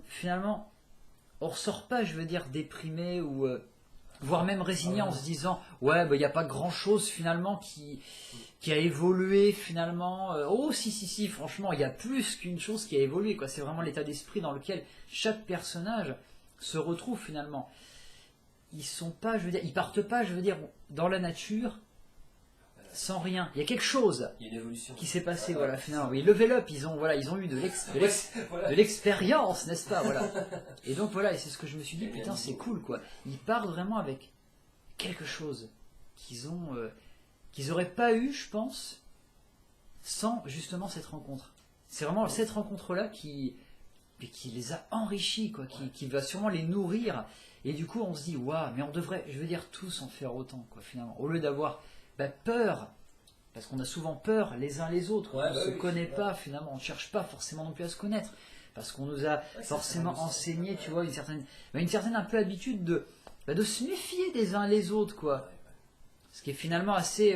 finalement, on ressort pas, je veux dire, déprimé ou voire même résigné en se disant ouais, bah, il n'y a pas grand chose finalement qui a évolué finalement. Oh si, franchement, il y a plus qu'une chose qui a évolué, quoi. C'est vraiment l'état d'esprit dans lequel chaque personnage se retrouve finalement. Ils partent pas, je veux dire, dans la nature sans rien. Il y a quelque chose Il y a une évolution qui s'est passé, voilà, finalement. Oui, level up, ils ont eu de l'expérience, n'est-ce pas, voilà. Et donc voilà, et c'est ce que je me suis dit, putain, c'est cool, quoi. Ils partent vraiment avec quelque chose qu'ils auraient pas eu, je pense, sans justement cette rencontre. C'est vraiment cette rencontre-là qui les a enrichis, quoi, qui va sûrement les nourrir. Et du coup, on se dit, waouh, mais on devrait, je veux dire, tous en faire autant, quoi, finalement. Au lieu d'avoir peur, parce qu'on a souvent peur les uns les autres, on ne se connaît pas, finalement, on ne cherche pas forcément non plus à se connaître, parce qu'on nous a forcément enseigné, tu vois, une certaine un peu habitude de se méfier des uns les autres, quoi. Ce qui est finalement assez...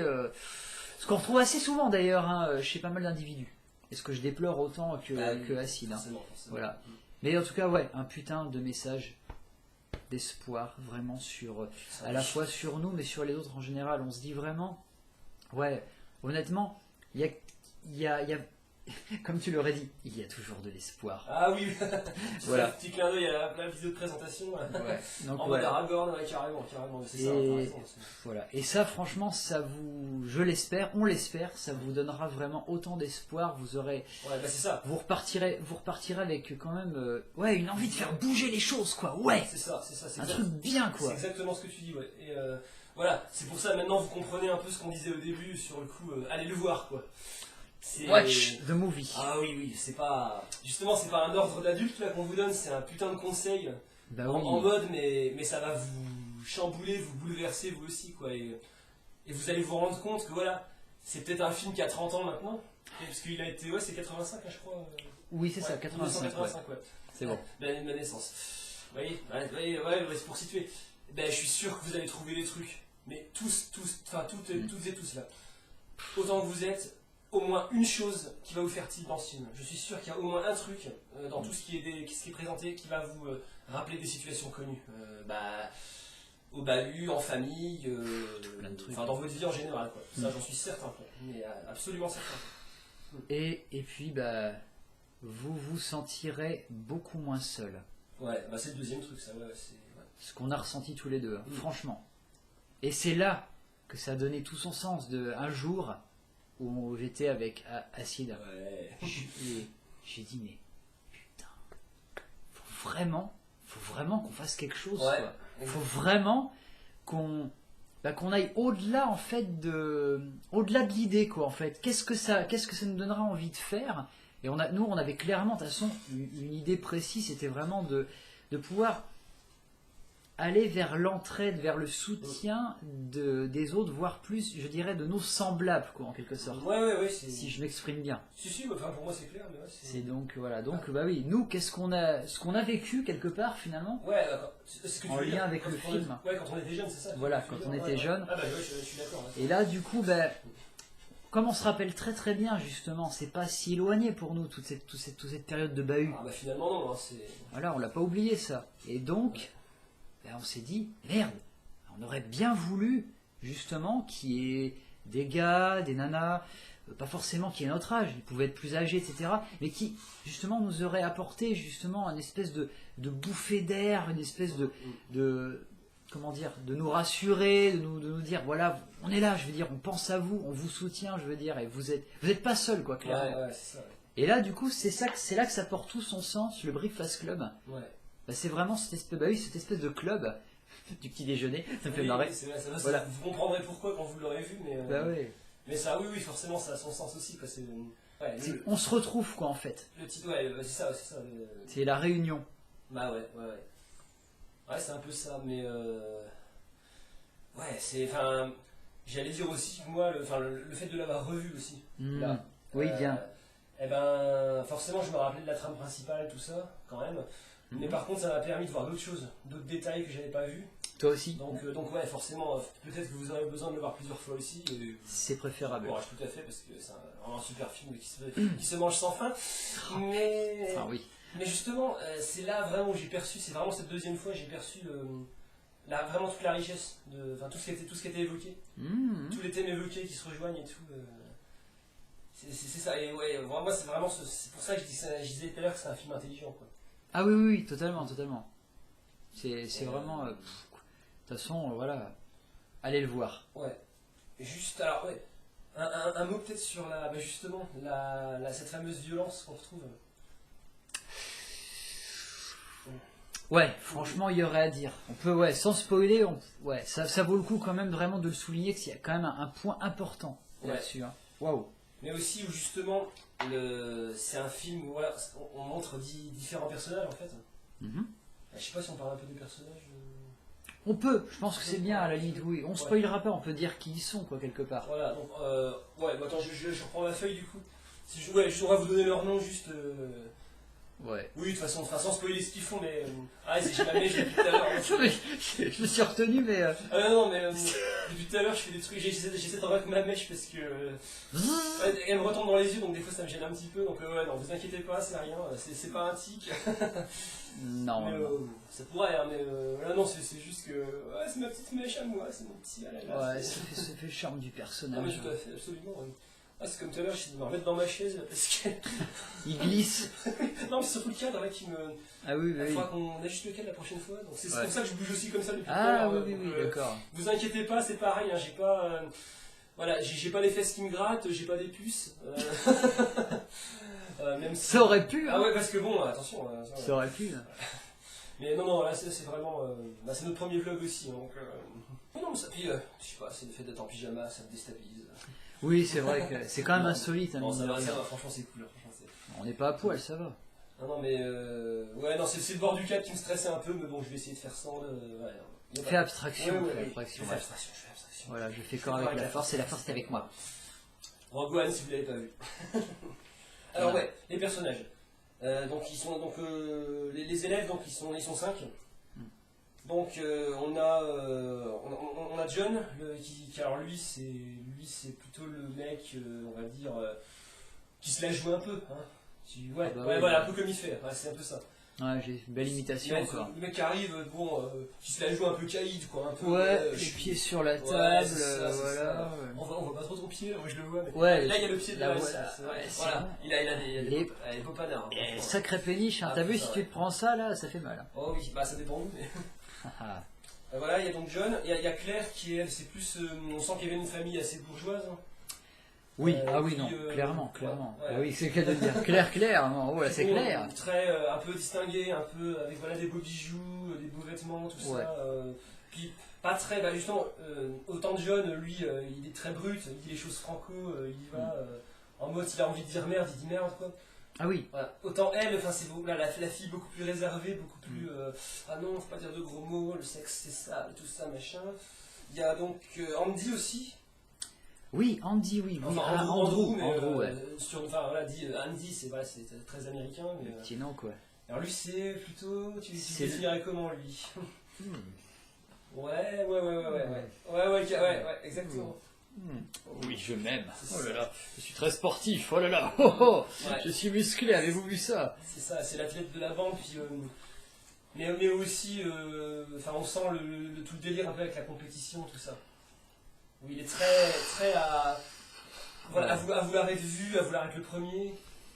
ce qu'on retrouve assez souvent d'ailleurs, hein, chez pas mal d'individus. Et ce que je déplore autant que Acide. Hein. Forcément. Voilà. Mais en tout cas, ouais, un putain de message d'espoir, vraiment à la fois sur nous, mais sur les autres en général. On se dit vraiment, ouais, honnêtement, il y a comme tu l'aurais dit, il y a toujours de l'espoir. Ah oui, voilà. Un petit clin d'œil à la vidéo de présentation. Ouais. Donc, en mode Aragorn, carrément, c'est ça, intéressant. Voilà. Et ça, franchement, je l'espère, on l'espère, ça vous donnera vraiment autant d'espoir. Vous aurez, c'est ça. Vous repartirez avec quand même, une envie de faire bouger les choses, quoi. Ouais. C'est ça. Un truc bien, quoi. C'est exactement ce que tu dis, ouais. Et voilà, c'est pour ça maintenant vous comprenez un peu ce qu'on disait au début sur le coup. Allez le voir, quoi. Watch the movie. Ah oui, c'est pas. Justement, c'est pas un ordre d'adulte là qu'on vous donne, c'est un putain de conseil. En mode, mais ça va vous chambouler, vous bouleverser vous aussi, quoi. Et vous allez vous rendre compte que voilà, c'est peut-être un film qui a 30 ans maintenant. Parce qu'il a été. Ouais, c'est 85, hein, je crois. Oui, c'est ça, 85. Ouais. C'est bon. L'année de ma naissance. Vous voyez, c'est pour situer. Je suis sûr que vous allez trouver des trucs. Mais toutes et tous là. Autant que vous êtes. Au moins une chose qui va vous faire tilt dans ce film. Je suis sûr qu'il y a au moins un truc dans tout ce qui est présenté qui va vous rappeler des situations connues. Au bahut, en famille, dans votre vie en général. Quoi. Ça, j'en suis certain. Quoi. Mais absolument certain. Et puis, vous vous sentirez beaucoup moins seul. Ouais, c'est le deuxième truc, ça. Ouais. Ce qu'on a ressenti tous les deux, franchement. Et c'est là que ça a donné tout son sens. Un jour où j'étais avec Acide, j'ai dit mais putain, faut vraiment qu'on fasse quelque chose, quoi. Faut vraiment qu'on aille au-delà en fait au-delà de l'idée, quoi, en fait. Qu'est-ce que ça nous donnera envie de faire. Et nous on avait clairement de toute façon une idée précise, c'était vraiment de pouvoir aller vers l'entraide, vers le soutien des autres, voire plus, je dirais, de nos semblables, quoi, en quelque sorte. Ouais, Si je m'exprime bien. Si, enfin, pour moi c'est clair, mais ouais, C'est donc, voilà, donc, bah oui, nous, ce qu'on a vécu quelque part, finalement, ouais, d'accord. Ce que tu en veux lien dire, avec quand le on film. Ouais, quand on était jeune, c'est ça. Voilà, tu veux quand on dire, était jeune. Ah bah ouais, je suis d'accord. Ouais. Et là, du coup, bah, comme on se rappelle très très bien, justement, c'est pas si éloigné pour nous, toute cette période de bahut. Ah bah finalement non, hein, c'est... Voilà, on l'a pas oublié ça. Et donc, ben, on s'est dit, merde, on aurait bien voulu, justement, qu'il y ait des gars, des nanas, pas forcément qui aient notre âge, ils pouvaient être plus âgés, etc., mais qui, justement, nous auraient apporté, justement, une espèce de bouffée d'air, une espèce de comment dire, de nous rassurer, de nous dire, voilà, on est là, je veux dire, on pense à vous, on vous soutient, je veux dire, et vous êtes pas seul, quoi, clairement. Ouais, c'est ça. Ouais. Et là, du coup, c'est là que ça porte tout son sens, le Breakfast Club. Ouais. Bah, c'est vraiment cette espèce de club du petit déjeuner, ça me fait Oui, marrer. c'est vrai, Voilà. vous comprendrez pourquoi quand vous l'aurez vu, mais... Bah ouais. Mais ça, oui, forcément, ça a son sens aussi, quoi. Ouais, On se retrouve, quoi, en fait. le titre, ouais, c'est ça. C'est la réunion. Bah ouais. Ouais, c'est un peu ça, mais... Ouais, c'est... Enfin, j'allais dire aussi que moi, le fait de l'avoir revu aussi, Mmh. là... Oui, bien. Eh ben, forcément, je me rappelais de la trame principale, tout ça, quand même. Mais par contre, ça m'a permis de voir d'autres choses, d'autres détails que j'avais pas vus. Toi aussi. Donc ouais, forcément, peut-être que vous aurez besoin de le voir plusieurs fois aussi. Et C'est préférable. bon, tout à fait, parce que c'est vraiment un super film qui se mange sans fin. Mais, Ah oui. mais justement, c'est là vraiment où j'ai perçu, c'est vraiment cette deuxième fois, j'ai perçu vraiment toute la richesse, tout ce qui était évoqué, Mmh. tous les thèmes évoqués qui se rejoignent et tout. C'est ça, et ouais, moi c'est vraiment c'est pour ça que je disais tout à l'heure que c'est un film intelligent, quoi. Ah oui, totalement. C'est vraiment... de toute façon, voilà, allez le voir. Ouais. Juste, alors, ouais, un mot peut-être sur justement, cette fameuse violence qu'on retrouve. Ouais, franchement, il y aurait à dire. On peut, ouais, sans spoiler, ouais, ça vaut le coup quand même vraiment de le souligner qu'il y a quand même un point important là-dessus. Hein. Waouh. Mais aussi où justement, c'est un film où voilà, on montre différents personnages en fait. Mhm. Je sais pas si on parle un peu des personnages. On peut, je pense que c'est bien à la limite, oui. On spoilera pas, on peut dire qui ils sont, quoi, quelque part. Voilà, donc, ouais, attends, je reprends ma feuille du coup. On va vous donner leur nom juste. Ouais. Oui, de toute façon, on fera sans spoiler ce qu'ils font, mais. j'ai ma mèche depuis tout à l'heure. Je me suis retenu, mais. Non, mais depuis tout à l'heure, je fais des trucs, j'essaie de remettre ma mèche parce que. Elle me retombe dans les yeux, donc des fois ça me gêne un petit peu. Donc, ouais, non, vous inquiétez pas, c'est rien, c'est pas un tic. Non. Mais, ça pourrait, hein, mais là, non, c'est juste que. Ouais, c'est ma petite mèche à moi, c'est mon petit. Ouais, ça fait le charme du personnage. Ah, mais tout à fait, absolument. Ouais. Ah, c'est comme tout à l'heure, j'essaie de me remettre dans ma chaise parce que. Il glisse. Non, mais c'est surtout le cadre là qui me. Ah oui, Il faudra qu'on ajuste le cadre la prochaine fois. Donc c'est pour ça que je bouge aussi comme ça depuis tout à Ah l'heure. oui, d'accord. Vous inquiétez pas, c'est pareil, hein, j'ai pas. Voilà, j'ai pas les fesses qui me grattent, j'ai pas des puces. Même si... Ça aurait pu, hein. Ah ouais, parce que bon, attention. Ça aurait pu. Mais non, là c'est vraiment. C'est notre premier vlog aussi. Donc, non, mais ça. Puis, je sais pas, c'est le fait d'être en pyjama, ça me déstabilise. Oui, c'est vrai que c'est quand même insolite. Hein, non, ça va, franchement, c'est cool. On n'est pas à poil, ça va. Non, mais. Ouais, non, c'est le bord du cadre qui me stressait un peu, mais bon, je vais essayer de faire sans. Fais abstraction. Fais abstraction. Voilà, je fais corps avec la force et la force est avec moi. Rogue One, si vous l'avez pas vu. Alors, ouais, les personnages. Donc, ils sont. Donc, les élèves, donc, ils sont 5. Donc on a John qui alors lui c'est plutôt le mec on va dire qui se la joue un peu hein. Voilà un peu comme il fait, c'est un peu ça. Ouais, j'ai une belle imitation encore. Le mec qui arrive qui se la joue un peu caïd quoi, un peu les pieds sur la table, voilà. On voit pas trop ton pied, moi je le vois mais là il y a le pied de la voilà, il a des beaux panards. Sacré péniche, hein. T'as vu si tu te prends ça là, ça fait mal. Hein. Oh oui, ça dépend où mais voilà, il y a donc John, il y a Claire qui elle, c'est plus, on sent qu'il y avait une famille assez bourgeoise. Oui, non, clairement. Ouais. Oui, c'est clair de dire. Claire, non, ouais, c'est clair. Très, un peu distingué, un peu, avec voilà, des beaux bijoux, des beaux vêtements, tout ça. Puis, pas très, justement, autant de John, lui, il est très brut, il dit les choses franco, il y va, en mode, il a envie de dire merde, il dit merde, quoi. Ah oui. Voilà. Autant elle, enfin c'est la fille beaucoup plus réservée, beaucoup plus ah non, faut pas dire de gros mots, le sexe c'est ça, tout ça machin. Il y a donc Andy aussi. Oui, Andy, oui. Enfin, Andrew, ouais. Enfin voilà, dit Andy, c'est très américain. Mais, le petit nom, quoi. alors lui c'est plutôt, tu le C'est définirais comment lui? Ouais, exactement. Oui, je m'aime. C'est Oh là ça. là, je suis très sportif. Oh là là, oh, oh. Ouais. Je suis musclé. Avez-vous vu ça? C'est ça, c'est l'athlète de la bande, puis mais aussi, enfin on sent tout le délire un peu avec la compétition, tout ça. Où il est très voilà, à vouloir être vu, à vouloir être le premier,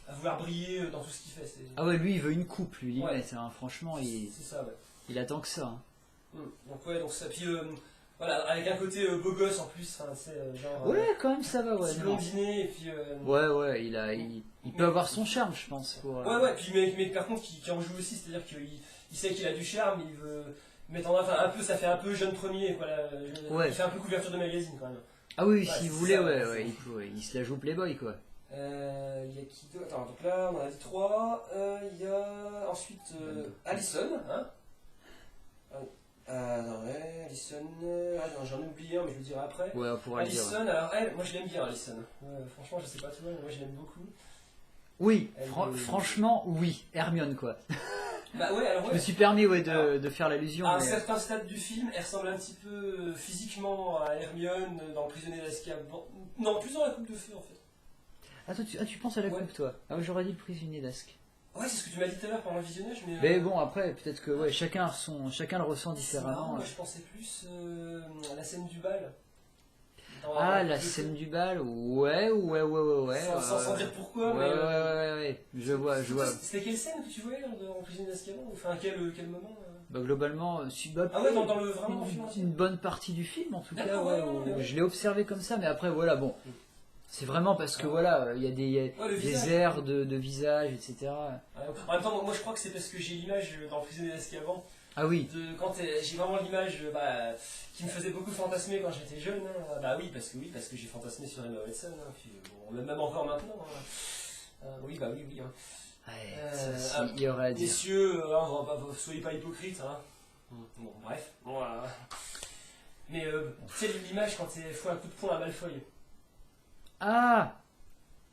à vouloir briller dans tout ce qu'il fait. Ah ouais, lui, il veut une coupe, lui, Ouais. limite. Hein. Franchement, C'est ça, ouais. il attend que ça. Hein. Donc ouais, donc ça, puis voilà, avec un côté beau gosse en plus, enfin c'est genre Ouais, quand même, ça va, ouais. petit non. blondinet, et puis Ouais, il peut avoir son charme, je pense. Pour, ouais, puis mais par contre qui en joue aussi, c'est-à-dire qu'il sait qu'il a du charme, il veut mettre en avant, enfin un peu, ça fait un peu jeune premier, quoi, Ouais. il fait un peu couverture de magazine quand même. Ah oui, Ouais, s'il c'est voulait, ça, ouais, il se la joue Playboy, quoi. Il y a qui d'autre? Attends, donc là on en a dit 3, il y a ensuite Allison, hein. Ouais, Allison, j'en ai oublié un, mais je le dirai après. Ouais, on pourra le dire. Allison, alors elle, moi je l'aime bien, Allison. Franchement, je sais pas toi, mais moi je l'aime beaucoup. Oui, Elle franchement, oui. Hermione, quoi. Bah ouais, alors Je ouais. me suis permis Alors, de faire l'allusion. À un mais- certain stade du film, elle ressemble un petit peu physiquement à Hermione dans Le Prisonnier d'Azkaban. Non, plus dans La Coupe de Feu en fait. Ah, tu penses à la Ouais. coupe, toi? Ah, j'aurais dit le prisonnier d'Azkaban. Ouais, c'est ce que tu m'as dit tout à l'heure pendant le visionnage, Mais bon, après, peut-être que ouais, chacun le ressent c'est différemment. marrant, moi je pensais plus à la scène du bal. Ah, la scène du bal, ouais. Sans dire pourquoi, mais. Ouais, je vois. C'était quelle scène que tu voyais dans Prisonnier d'Azkaban? Enfin, quel moment Bah, globalement, Ah ouais, dans le vraiment film entier. une bonne partie du film, en tout cas, D'accord, ouais, ouais. où je l'ai observé comme ça, mais après, voilà, bon. C'est vraiment parce que, voilà, il y a le des visage. airs de visage, etc. En même temps, moi je crois que c'est parce que j'ai l'image dans Prisonnier d'Azkaban. Ah oui, J'ai vraiment l'image qui me faisait beaucoup fantasmer quand j'étais jeune. Hein. Bah oui, parce que j'ai fantasmé sur Emma Watson. Hein. Puis, bon, même encore maintenant. Hein. Oui. Hein. ouais, ça, il y aurait à dire. Messieurs, soyez pas hypocrites. Hein. Bon, bref. Bon, mais tu sais, l'image quand elle fout un coup de poing à Malfoy. Ah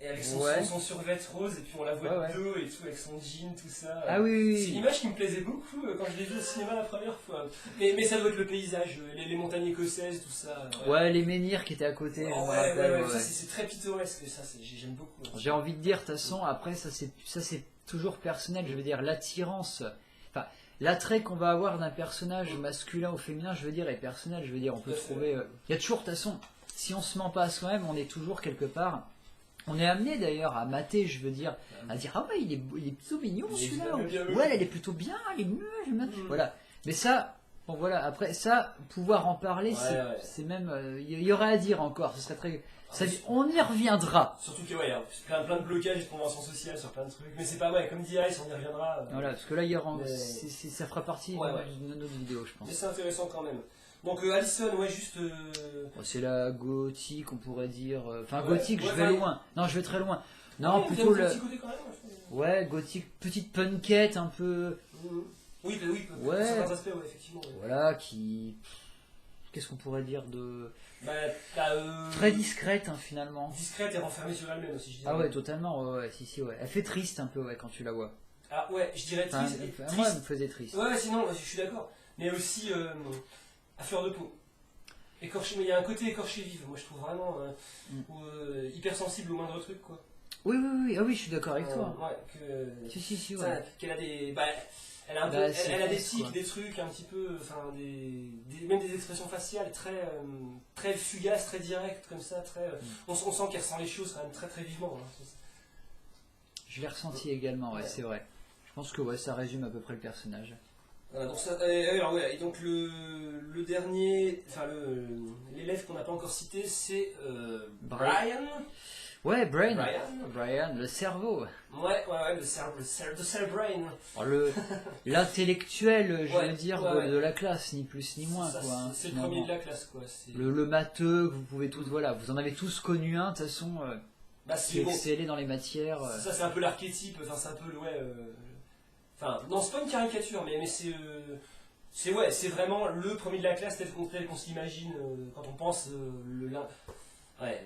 Et avec Ouais. son survêt rose, et puis on la voit Ouais, de dos et tout, avec son jean, tout ça. Ah oui. C'est une image qui me plaisait beaucoup quand je l'ai vu au cinéma la première fois. Mais ça doit être le paysage, les montagnes écossaises, tout ça. Ouais, les menhirs qui étaient à côté, je me rappelle, ouais. Ça c'est très pittoresque, ça j'aime beaucoup. J'ai envie de dire, de toute façon, après, ça c'est toujours personnel, je veux dire, l'attirance, enfin, l'attrait qu'on va avoir d'un personnage masculin ou féminin, je veux dire, est personnel, je veux dire, on peut Tout à fait. trouver... Il y a toujours, de toute façon, si on se ment pas à soi-même, on est toujours quelque part... On est amené d'ailleurs à mater, je veux dire, à dire, ah ouais, il est plutôt mignon Il est celui-là, bien, ouais, elle est plutôt bien, elle est mieux, j'aime bien. Voilà. Mais ça, bon voilà, après ça, pouvoir en parler, Ouais. c'est même, il y aurait à dire encore, ce serait très... on y reviendra. Surtout que ouais, plein de blocages et de conventions sociales sur plein de trucs. Mais c'est pas mal, comme dit Ice, on y reviendra. Voilà, parce que là, Mais- ça fera partie Ouais. de notre vidéo, je pense. Mais c'est intéressant quand même. Donc Allison, ouais, juste. Bon, c'est la gothique, on pourrait dire. Enfin, Ouais, gothique, ouais, je vais ouais. loin. Non, je vais très loin. Non, il y a plutôt un le. petit côté quand même, je trouve. Ouais, gothique, petite punkette un peu. Oui, Ouais. certains aspects, ouais, effectivement. Ouais. Voilà, qui. Qu'est-ce qu'on pourrait dire de. Bah, t'as, Très discrète, hein, finalement. discrète et renfermée sur elle-même aussi, je dirais. Ah ouais, totalement, ouais, si, ouais. Elle fait triste un peu, ouais, quand tu la vois. Ah ouais, je dirais Enfin, triste. moi, elle me faisait triste. Ouais, sinon, je suis d'accord. Mais aussi à fleur de peau. Écorché, mais il y a un côté écorché vif, moi je trouve vraiment hypersensible au moindre truc, quoi. Oui, ah oui, je suis d'accord avec toi. Ouais, que. Si, Ça, ouais. qu'elle a des. Bah, elle a, un peu, Bah, c'est elle a des fixe, tics, quoi. des trucs un petit peu. Enfin, même des expressions faciales très fugaces, très directes, comme ça. On sent qu'elle ressent les choses quand même très vivement. Hein. Je l'ai ressenti également, ouais, Ouais. c'est vrai. Je pense que ouais, ça résume à peu près le personnage. Voilà, donc et donc le dernier, enfin l'élève qu'on n'a pas encore cité, c'est Brian. Ouais, Brian, le cerveau. Ouais, le cerebrain. Alors, l'intellectuel, je Ouais, veux dire, ouais. de la classe, ni plus ni moins, Ça, quoi. Hein, c'est le finalement. premier de la classe, quoi. Le matheux, que vous pouvez tous, voilà, vous en avez tous connu un, de toute façon. Bah, qui excellait dans les matières. Ça, c'est un peu l'archétype, enfin, c'est un peu le. Ouais, enfin, non, c'est pas une caricature, mais c'est vraiment le premier de la classe tel qu'on s'imagine quand on pense ouais,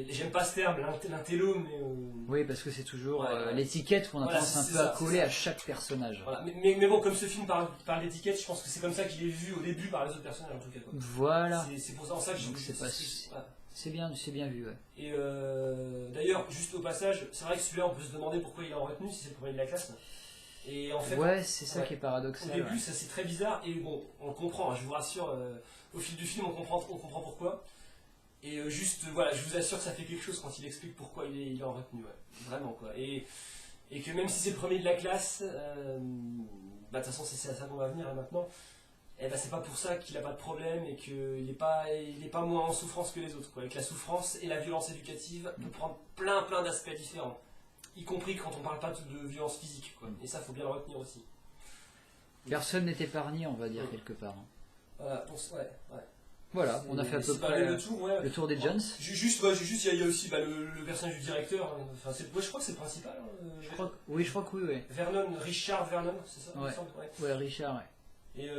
j'aime pas ce terme, l'intello, mais. Oui, parce que c'est toujours ouais. l'étiquette qu'on a Voilà, tendance un peu à coller à chaque personnage. Voilà. Mais bon, comme ce film parle d'étiquette, je pense que c'est comme ça que je l'ai vu au début par les autres personnages en tout cas. Quoi. Voilà. C'est pour ça que c'est bien vu, ouais. Et d'ailleurs, juste au passage, c'est vrai que celui-là, on peut se demander pourquoi il est en retenue si c'est le premier de la classe. Et en fait, ouais, c'est ça qui est paradoxal. Au début, ça c'est très bizarre, et bon, on comprend, hein, je vous rassure, au fil du film, on comprend pourquoi. Et juste, voilà, je vous assure que ça fait quelque chose quand il explique pourquoi il est en retenue, ouais. Vraiment, quoi. Et que même si c'est le premier de la classe, bah de toute façon, c'est à ça qu'on va venir hein, maintenant, et bah c'est pas pour ça qu'il a pas de problème et qu'il n'est pas moins en souffrance que les autres, quoi. Avec la souffrance et la violence éducative peut prendre plein d'aspects différents. Y compris quand on parle pas de violence physique, quoi. Et ça, faut bien le retenir aussi. Personne n'est épargné, on va dire, quelque part. Voilà, ouais. Voilà, on a fait à peu près le tour des Jones. Juste, il y a aussi le personnage du directeur. Enfin, je crois que c'est le principal. Je crois que oui. Vernon, Richard Vernon, c'est ça ouais. Ouais, Richard, ouais. Et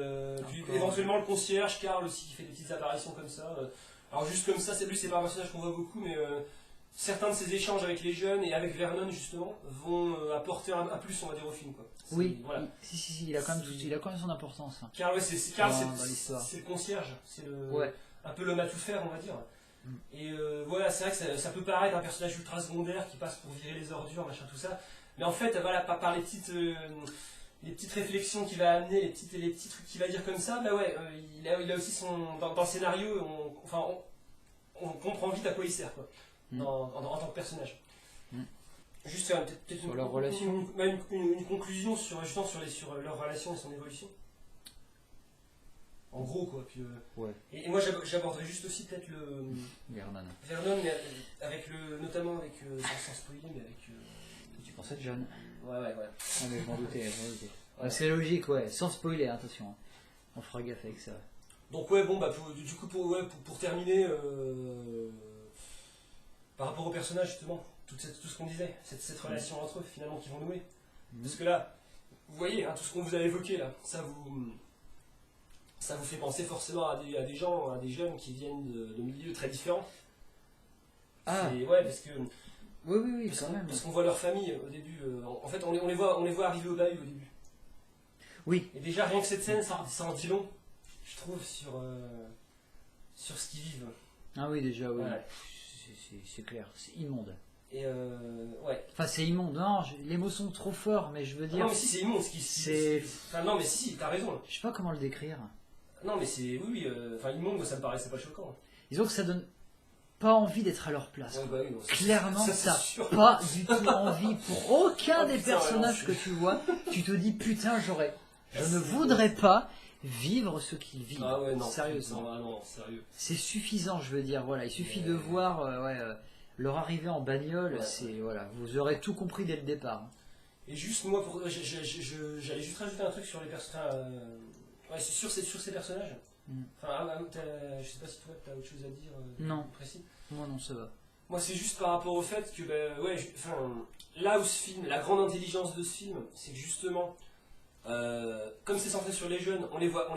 puis, éventuellement le concierge, Carl aussi, qui fait des petites apparitions comme ça. Alors juste comme ça, lui c'est pas un personnage qu'on voit beaucoup, mais certains de ses échanges avec les jeunes et avec Vernon justement vont apporter un plus, on va dire, au film, quoi. Oui, voilà. Si, il a quand même son importance. Hein. Carl, c'est le concierge, c'est un peu l'homme à tout faire, on va dire. Et voilà, c'est vrai que ça peut paraître un personnage ultra secondaire qui passe pour virer les ordures, machin, tout ça. Mais en fait, voilà, par les petites réflexions qu'il va amener, les petits trucs qu'il va dire comme ça, bah ouais, il a aussi dans le scénario, on comprend vite à quoi il sert, quoi, en tant que personnage. Juste faire peut-être sur leur relation. Une conclusion sur leur relation et son évolution. En gros, quoi. Puis, ouais. Et moi, j'aborderais juste aussi peut-être Vernon, mais notamment avec, sans spoiler, mais avec. Tu pensais de John. Ouais. Ah, mais je m'en doutais. Ouais. C'est logique, ouais. Sans spoiler, attention. On fera gaffe avec ça. Donc, ouais, bon, bah, du coup, pour terminer, par rapport au personnage, justement, tout ce qu'on disait, cette relation entre eux, finalement, qu'ils vont nouer. Parce que là, vous voyez, hein, tout ce qu'on vous a évoqué, là, ça vous fait penser forcément à des gens, à des jeunes qui viennent de milieux très différents. Ah. Ouais, parce que. Oui, quand même. Parce qu'on voit leur famille au début. En fait, on les voit arriver au bahut au début. Oui. Et déjà, rien que cette scène, ça en dit long, je trouve, sur ce qu'ils vivent. Ah oui, déjà, oui. Ouais. C'est clair, c'est immonde. Et ouais. Enfin, c'est immonde. Non, les mots sont trop forts, mais je veux dire. Non, mais si, c'est immonde. Enfin, non, mais si, t'as raison. Je sais pas comment le décrire. Non, mais c'est. Oui. Enfin, immonde, moi, ça me paraissait pas choquant. Disons que ça donne pas envie d'être à leur place. Ouais, bah oui, non, clairement, ça pas du tout envie pour aucun des personnages que tu vois. Tu te dis, putain, je ne voudrais pas vivre ce qu'ils vivent. Ah ouais, non. Sérieusement. Non, sérieux. C'est suffisant, je veux dire. Voilà, il suffit de voir leur arrivée en bagnole. Ouais. C'est voilà, vous aurez tout compris dès le départ. Et juste moi, j'allais juste rajouter un truc sur les personnages. Ouais, c'est sur ces personnages. Enfin, je sais pas si toi t'as autre chose à dire. Non. Précis. Moi non, ça va. Moi, c'est juste par rapport au fait que, là où ce film, la grande intelligence de ce film, c'est que justement, comme c'est centré sur les jeunes, on les voit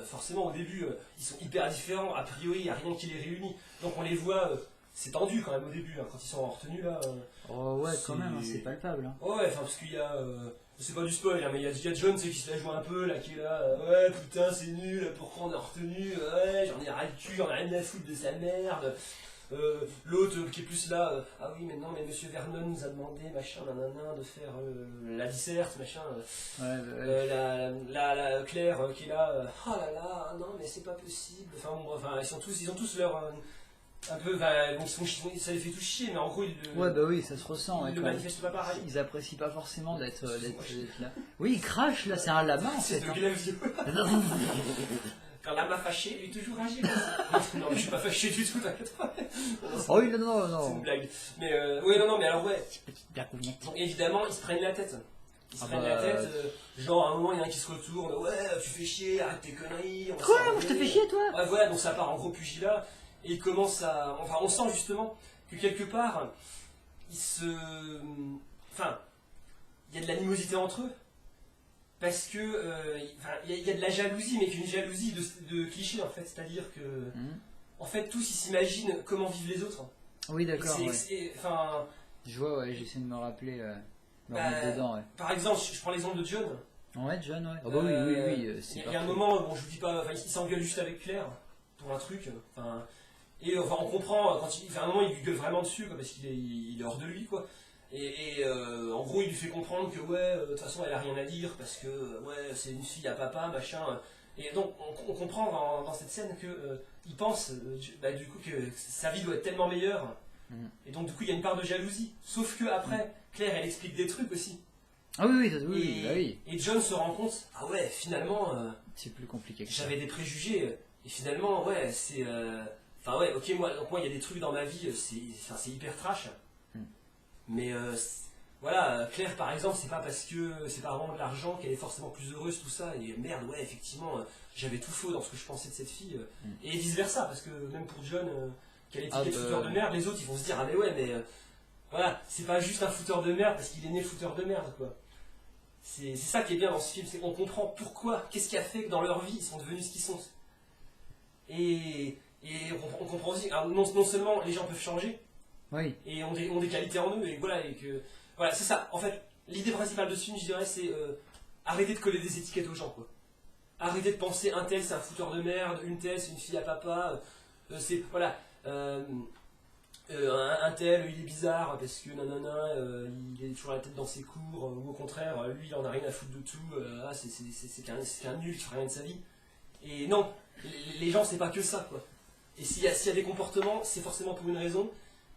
forcément au début, ils sont hyper différents, a priori, il n'y a rien qui les réunit. Donc on les voit, c'est tendu quand même au début, hein, quand ils sont en retenue là. Oh ouais, quand même, hein, c'est palpable. Hein. Ouais, enfin, parce qu'il y a. C'est pas du spoil, hein, mais il y a John qui se la joue un peu, là, qui est là, ouais, putain, c'est nul, pourquoi on est en retenue, ouais, j'en ai ras le cul, j'en ai rien à foutre de sa merde. L'autre qui est plus là, ah oui, mais non, mais monsieur Vernon nous a demandé, machin, nanana, de faire la disserte, machin. La Claire qui est là, oh là là, non, mais c'est pas possible. Enfin, bon, ils ont tous leur. Un peu, bon, ça les fait tout chier, mais en gros, ouais, bah oui, ça se ressent. Ils le manifestent pas pareil. Ils apprécient pas forcément d'être là. Oui, ils crachent là, c'est un lama en fait. C'est de Glavieux. Quand l'âme a fâché, il est toujours agi. Non, mais je suis pas fâché du tout, t'inquiète pas. Oh oui, non. C'est une blague. Mais oui, non, mais alors, ouais. Petite blague. Donc, évidemment, ils se prennent la tête. Genre, à un moment, il y en a un qui se retourne. Ouais, tu fais chier, arrête tes conneries. Quoi, moi je te fais chier, toi? Ouais, voilà, donc ça part en gros pugilat. Et il commence à. Enfin, on sent justement que quelque part, enfin, il y a de l'animosité entre eux. Parce que il y a de la jalousie, mais qu'une jalousie de cliché en fait. C'est-à-dire que, en fait, tous ils s'imaginent comment vivent les autres. Oui, d'accord. Enfin, je vois, ouais, j'essaie de me rappeler, me remettre dedans, ouais. Par exemple, je prends l'exemple de John. Ouais, John, ouais. Oh bah oui, c'est il y a un moment, bon, je vous dis pas, il s'engueule juste avec Claire pour un truc. Et on comprend quand à un moment il lui gueule vraiment dessus quoi, parce qu'il est hors de lui quoi. Et en gros il lui fait comprendre que ouais, de toute façon elle a rien à dire parce que ouais c'est une fille à papa machin. Et donc on comprend dans cette scène que il pense du coup que sa vie doit être tellement meilleure. Et donc du coup il y a une part de jalousie. Sauf que après Claire elle explique des trucs aussi. Ah oui. Et John se rend compte, ah ouais finalement c'est plus compliqué que ça. J'avais des préjugés et finalement ouais c'est enfin ouais ok moi il y a des trucs dans ma vie c'est hyper trash. Mais voilà, Claire par exemple, c'est pas parce que c'est pas vraiment de l'argent qu'elle est forcément plus heureuse, tout ça, et merde, ouais, effectivement, j'avais tout faux dans ce que je pensais de cette fille, et vice versa, parce que même pour John, qu'elle est étiquetée fouteur de merde, les autres ils vont se dire, ah mais ouais, mais voilà, c'est pas juste un fouteur de merde parce qu'il est né fouteur de merde, quoi. C'est ça qui est bien dans ce film, c'est qu'on comprend pourquoi, qu'est-ce qui a fait que dans leur vie ils sont devenus ce qu'ils sont. Et on comprend aussi, alors non seulement les gens peuvent changer, oui. Et ont des qualités en eux, et voilà, c'est ça. En fait, l'idée principale de ce film, je dirais, c'est arrêter de coller des étiquettes aux gens, quoi. Arrêter de penser un tel c'est un fouteur de merde, une telle c'est une fille à papa, c'est voilà, un tel il est bizarre parce que nanana, il est toujours la tête dans ses cours, ou au contraire, lui il en a rien à foutre de tout, c'est qu'un nul qui fera rien de sa vie. Et non, les gens c'est pas que ça, quoi. Et s'il y a des comportements, c'est forcément pour une raison.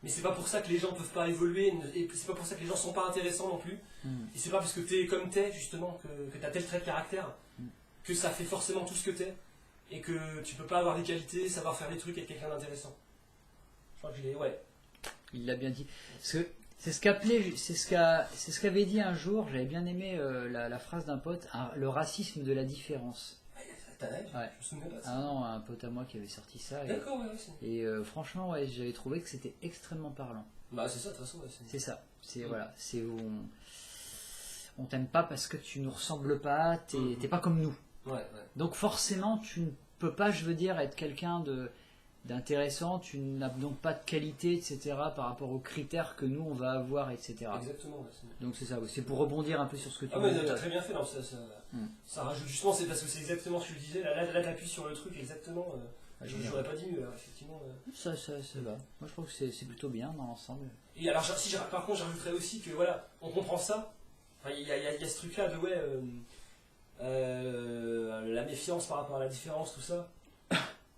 Mais c'est pas pour ça que les gens peuvent pas évoluer, et c'est pas pour ça que les gens sont pas intéressants non plus. Et c'est pas parce que t'es comme t'es, justement, que t'as tel trait de caractère, que ça fait forcément tout ce que t'es, et que tu peux pas avoir des qualités, savoir faire des trucs avec quelqu'un d'intéressant. Je crois que ouais. Il l'a bien dit. Parce que c'est ce qu'avait dit un jour, j'avais bien aimé la phrase d'un pote, le racisme de la différence. Ouais. Je me souviens pas de ça. Ah non, un pote à moi qui avait sorti ça. D'accord, ouais. Et franchement, ouais, j'avais trouvé que c'était extrêmement parlant. Bah c'est ça, de toute façon. Ouais, c'est ça. Voilà, c'est où on t'aime pas parce que tu nous ressembles pas, t'es pas comme nous. Ouais. Donc forcément, tu ne peux pas, je veux dire, être quelqu'un d'intéressant, tu n'as donc pas de qualité, etc. par rapport aux critères que nous on va avoir, etc. Exactement. Ouais, donc c'est ça, c'est pour rebondir un peu sur ce que tu dis. Ah mais t'as très bien fait, non, ça rajoute justement, c'est parce que c'est exactement ce que je disais, là t'appuies sur le truc exactement, j'aurais pas dit mieux, là, effectivement. Ça va, moi je trouve que c'est plutôt bien dans l'ensemble. Et alors par contre j'ajouterais aussi que voilà, on comprend ça, il y a ce truc là de ouais, la méfiance par rapport à la différence, tout ça.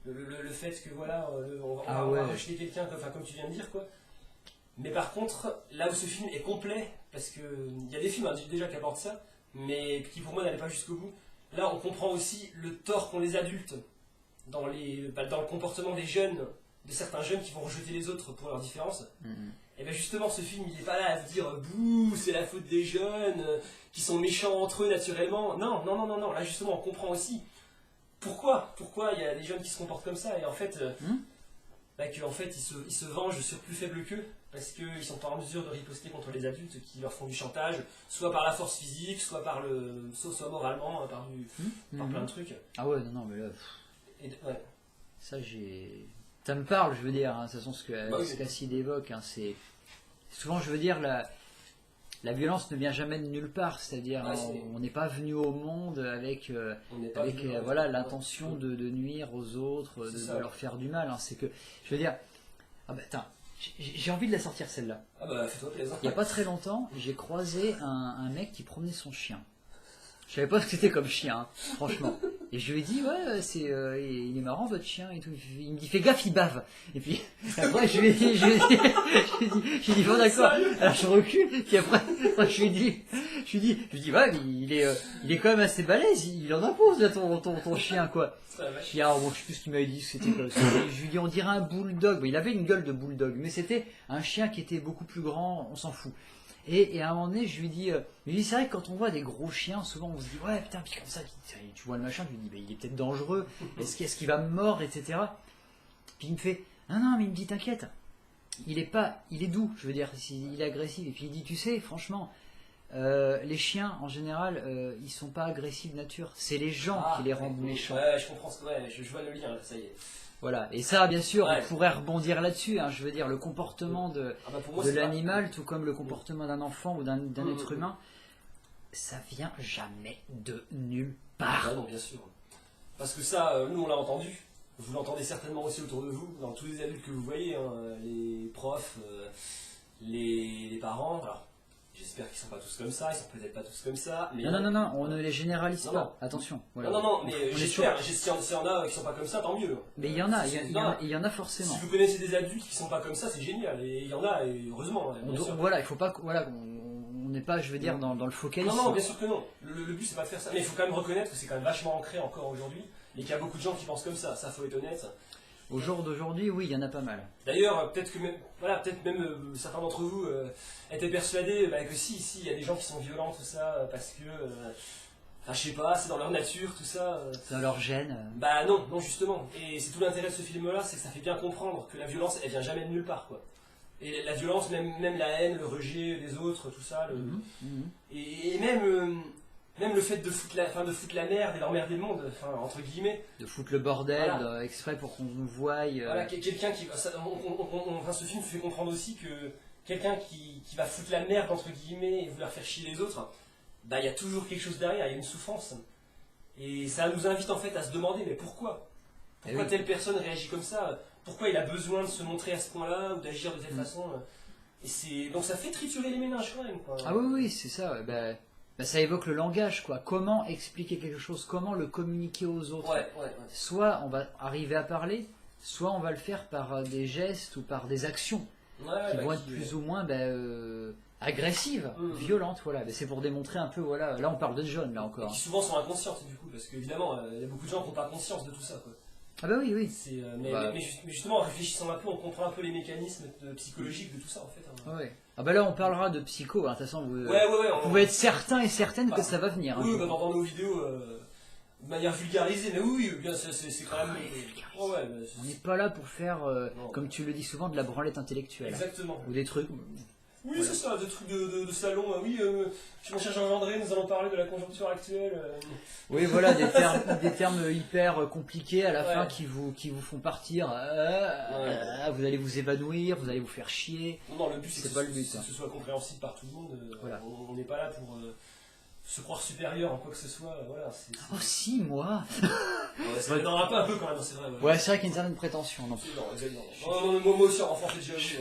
Le fait que voilà, on va rejeter quelqu'un, comme tu viens de dire, quoi. Mais par contre, là où ce film est complet, parce qu'il y a des films déjà qui abordent ça, mais qui pour moi n'allaient pas jusqu'au bout, là on comprend aussi le tort qu'ont les adultes dans le comportement des jeunes, de certains jeunes qui vont rejeter les autres pour leur différence. Et bien justement, ce film, il n'est pas là à se dire bouh, c'est la faute des jeunes, qui sont méchants entre eux naturellement. Non, là justement on comprend aussi pourquoi il y a des jeunes qui se comportent comme ça, et en fait, ils se vengent sur plus faible qu'eux, parce qu'ils sont pas en mesure de riposter contre les adultes qui leur font du chantage, soit par la force physique, soit soit moralement, par plein de trucs. Ah ouais, non, mais là... ouais. Ça, ça me parle, je veux dire, hein, de toute façon, ce qu'Acide évoque, hein, c'est... Souvent, je veux dire, la violence ne vient jamais de nulle part, c'est-à-dire on n'est pas venu au monde avec l'intention de nuire aux autres, de leur faire du mal. Hein. C'est que, je veux dire, j'ai envie de la sortir celle-là. Ah bah fais-toi plaisir. Il n'y a pas très longtemps, j'ai croisé un mec qui promenait son chien. Je savais pas ce que c'était comme chien, hein, franchement. Et je lui ai dit, ouais, il est marrant votre chien et tout. Il me dit, fais gaffe, il bave. Et puis, après, je lui ai dit, bon, d'accord. Alors, je recule. Puis après, je lui ai dit, ouais, il est quand même assez balèze. Il en impose, là, ton chien, quoi. Puis, alors, bon, je sais plus ce qu'il m'avait dit, c'était quoi. Je lui ai dit, on dirait un bulldog. Bon, il avait une gueule de bulldog, mais c'était un chien qui était beaucoup plus grand, on s'en fout. Et à un moment donné, je lui dis, c'est vrai que quand on voit des gros chiens, souvent on se dit, ouais putain, puis comme ça, tu vois le machin, je lui dis, il est peut-être dangereux, est-ce qu'il va me mordre, etc. Puis il me fait, non, mais il me dit, t'inquiète, il est doux, je veux dire, il est agressif. Et puis il dit, tu sais, franchement, les chiens en général, ils sont pas agressifs de nature. C'est les gens qui les rendent méchants. Ouais, je comprends, je vois le lien, là, ça y est. Voilà, et ça, bien sûr, Ouais. on pourrait rebondir là-dessus. Hein, je veux dire, le comportement de Pour moi, l'animal, tout comme le comportement d'un enfant ou d'un être mm. humain, ça vient jamais de nulle part. Ah non, bien sûr. Parce que ça, nous, on l'a entendu. Vous l'entendez certainement aussi autour de vous, dans tous les adultes que vous voyez, hein, les profs, les parents. Alors, j'espère qu'ils sont pas tous comme ça, ils sont peut-être pas tous comme ça. Mais Non, on ne les généralise Non, pas. non. Attention. Voilà. Non, mais On est j'espère. S'il y en a qui sont pas comme ça, tant mieux. Mais il y en a, il y en a forcément. Si vous connaissez des adultes qui sont pas comme ça, c'est génial. Et il y en a, et heureusement. Bien sûr. Voilà, il faut pas, voilà, on n'est pas, je veux dire, dans le focalisme. Non, bien sûr que non. Le but, c'est pas de faire ça. Mais il faut quand même reconnaître que c'est quand même vachement ancré encore aujourd'hui. Et qu'il y a beaucoup de gens qui pensent comme ça. Ça, faut être honnête. Au jour d'aujourd'hui, oui, il y en a pas mal. D'ailleurs, peut-être même certains d'entre vous étaient persuadés que si, il y a des gens qui sont violents, tout ça, parce que, je sais pas, c'est dans leur nature, tout ça. Dans leur gène. Bah non, justement. Et c'est tout l'intérêt de ce film-là, c'est que ça fait bien comprendre que la violence, elle vient jamais de nulle part, quoi. Et la violence, même la haine, le rejet des autres, tout ça, et même le fait de foutre la merde et d'emmerder le monde, entre guillemets. De foutre le bordel, Voilà. Exprès pour qu'on nous voie. Voilà, quelqu'un qui. Ce film fait comprendre aussi que quelqu'un qui va foutre la merde, entre guillemets, et vouloir faire chier les autres, il y a toujours quelque chose derrière, il y a une souffrance. Et ça nous invite en fait à se demander, mais pourquoi Pourquoi telle personne réagit comme ça Pourquoi il a besoin de se montrer à ce point-là, ou d'agir de telle façon donc ça fait triturer les méninges quand même, quoi. Ah oui, c'est ça. Ça évoque le langage, quoi. Comment expliquer quelque chose, comment le communiquer aux autres. Ouais. Soit on va arriver à parler, soit on va le faire par des gestes ou par des actions qui vont être plus ou moins agressives, violentes. Voilà. C'est pour démontrer un peu, voilà. Là, on parle de jeunes, là encore. Qui souvent sont inconscientes, du coup, parce qu'évidemment, il y a beaucoup de gens qui n'ont pas conscience de tout ça, quoi. Ah bah oui. Mais justement, en réfléchissant un peu, on comprend un peu les mécanismes psychologiques de tout ça, en fait. Ouais. Ah bah là, on parlera de psycho. De toute façon, vous pouvez être certain et certaine que ça va venir. Oui, dans nos vidéos, de manière vulgarisée, mais oui, bien, c'est quand même. On n'est pas là pour faire, comme tu le dis souvent, de la branlette intellectuelle. Exactement. Ou des trucs. Oui, voilà. C'est ça, des trucs de salon. Oui, mon cher Jean-André, nous allons parler de la conjoncture actuelle. Oui, voilà, des termes hyper compliqués à la fin qui vous font partir. Vous allez vous évanouir, vous allez vous faire chier. Non, le but c'est pas le but. Que ce soit compréhensible par tout le monde. Voilà. On n'est pas là pour se croire supérieur en quoi que ce soit. Voilà, Oh si, moi ça n'en a pas un peu quand même, c'est vrai. Ouais, c'est vrai qu'il y a une certaine prétention. Non, exactement. Moi aussi, enfant, c'est déjà vu.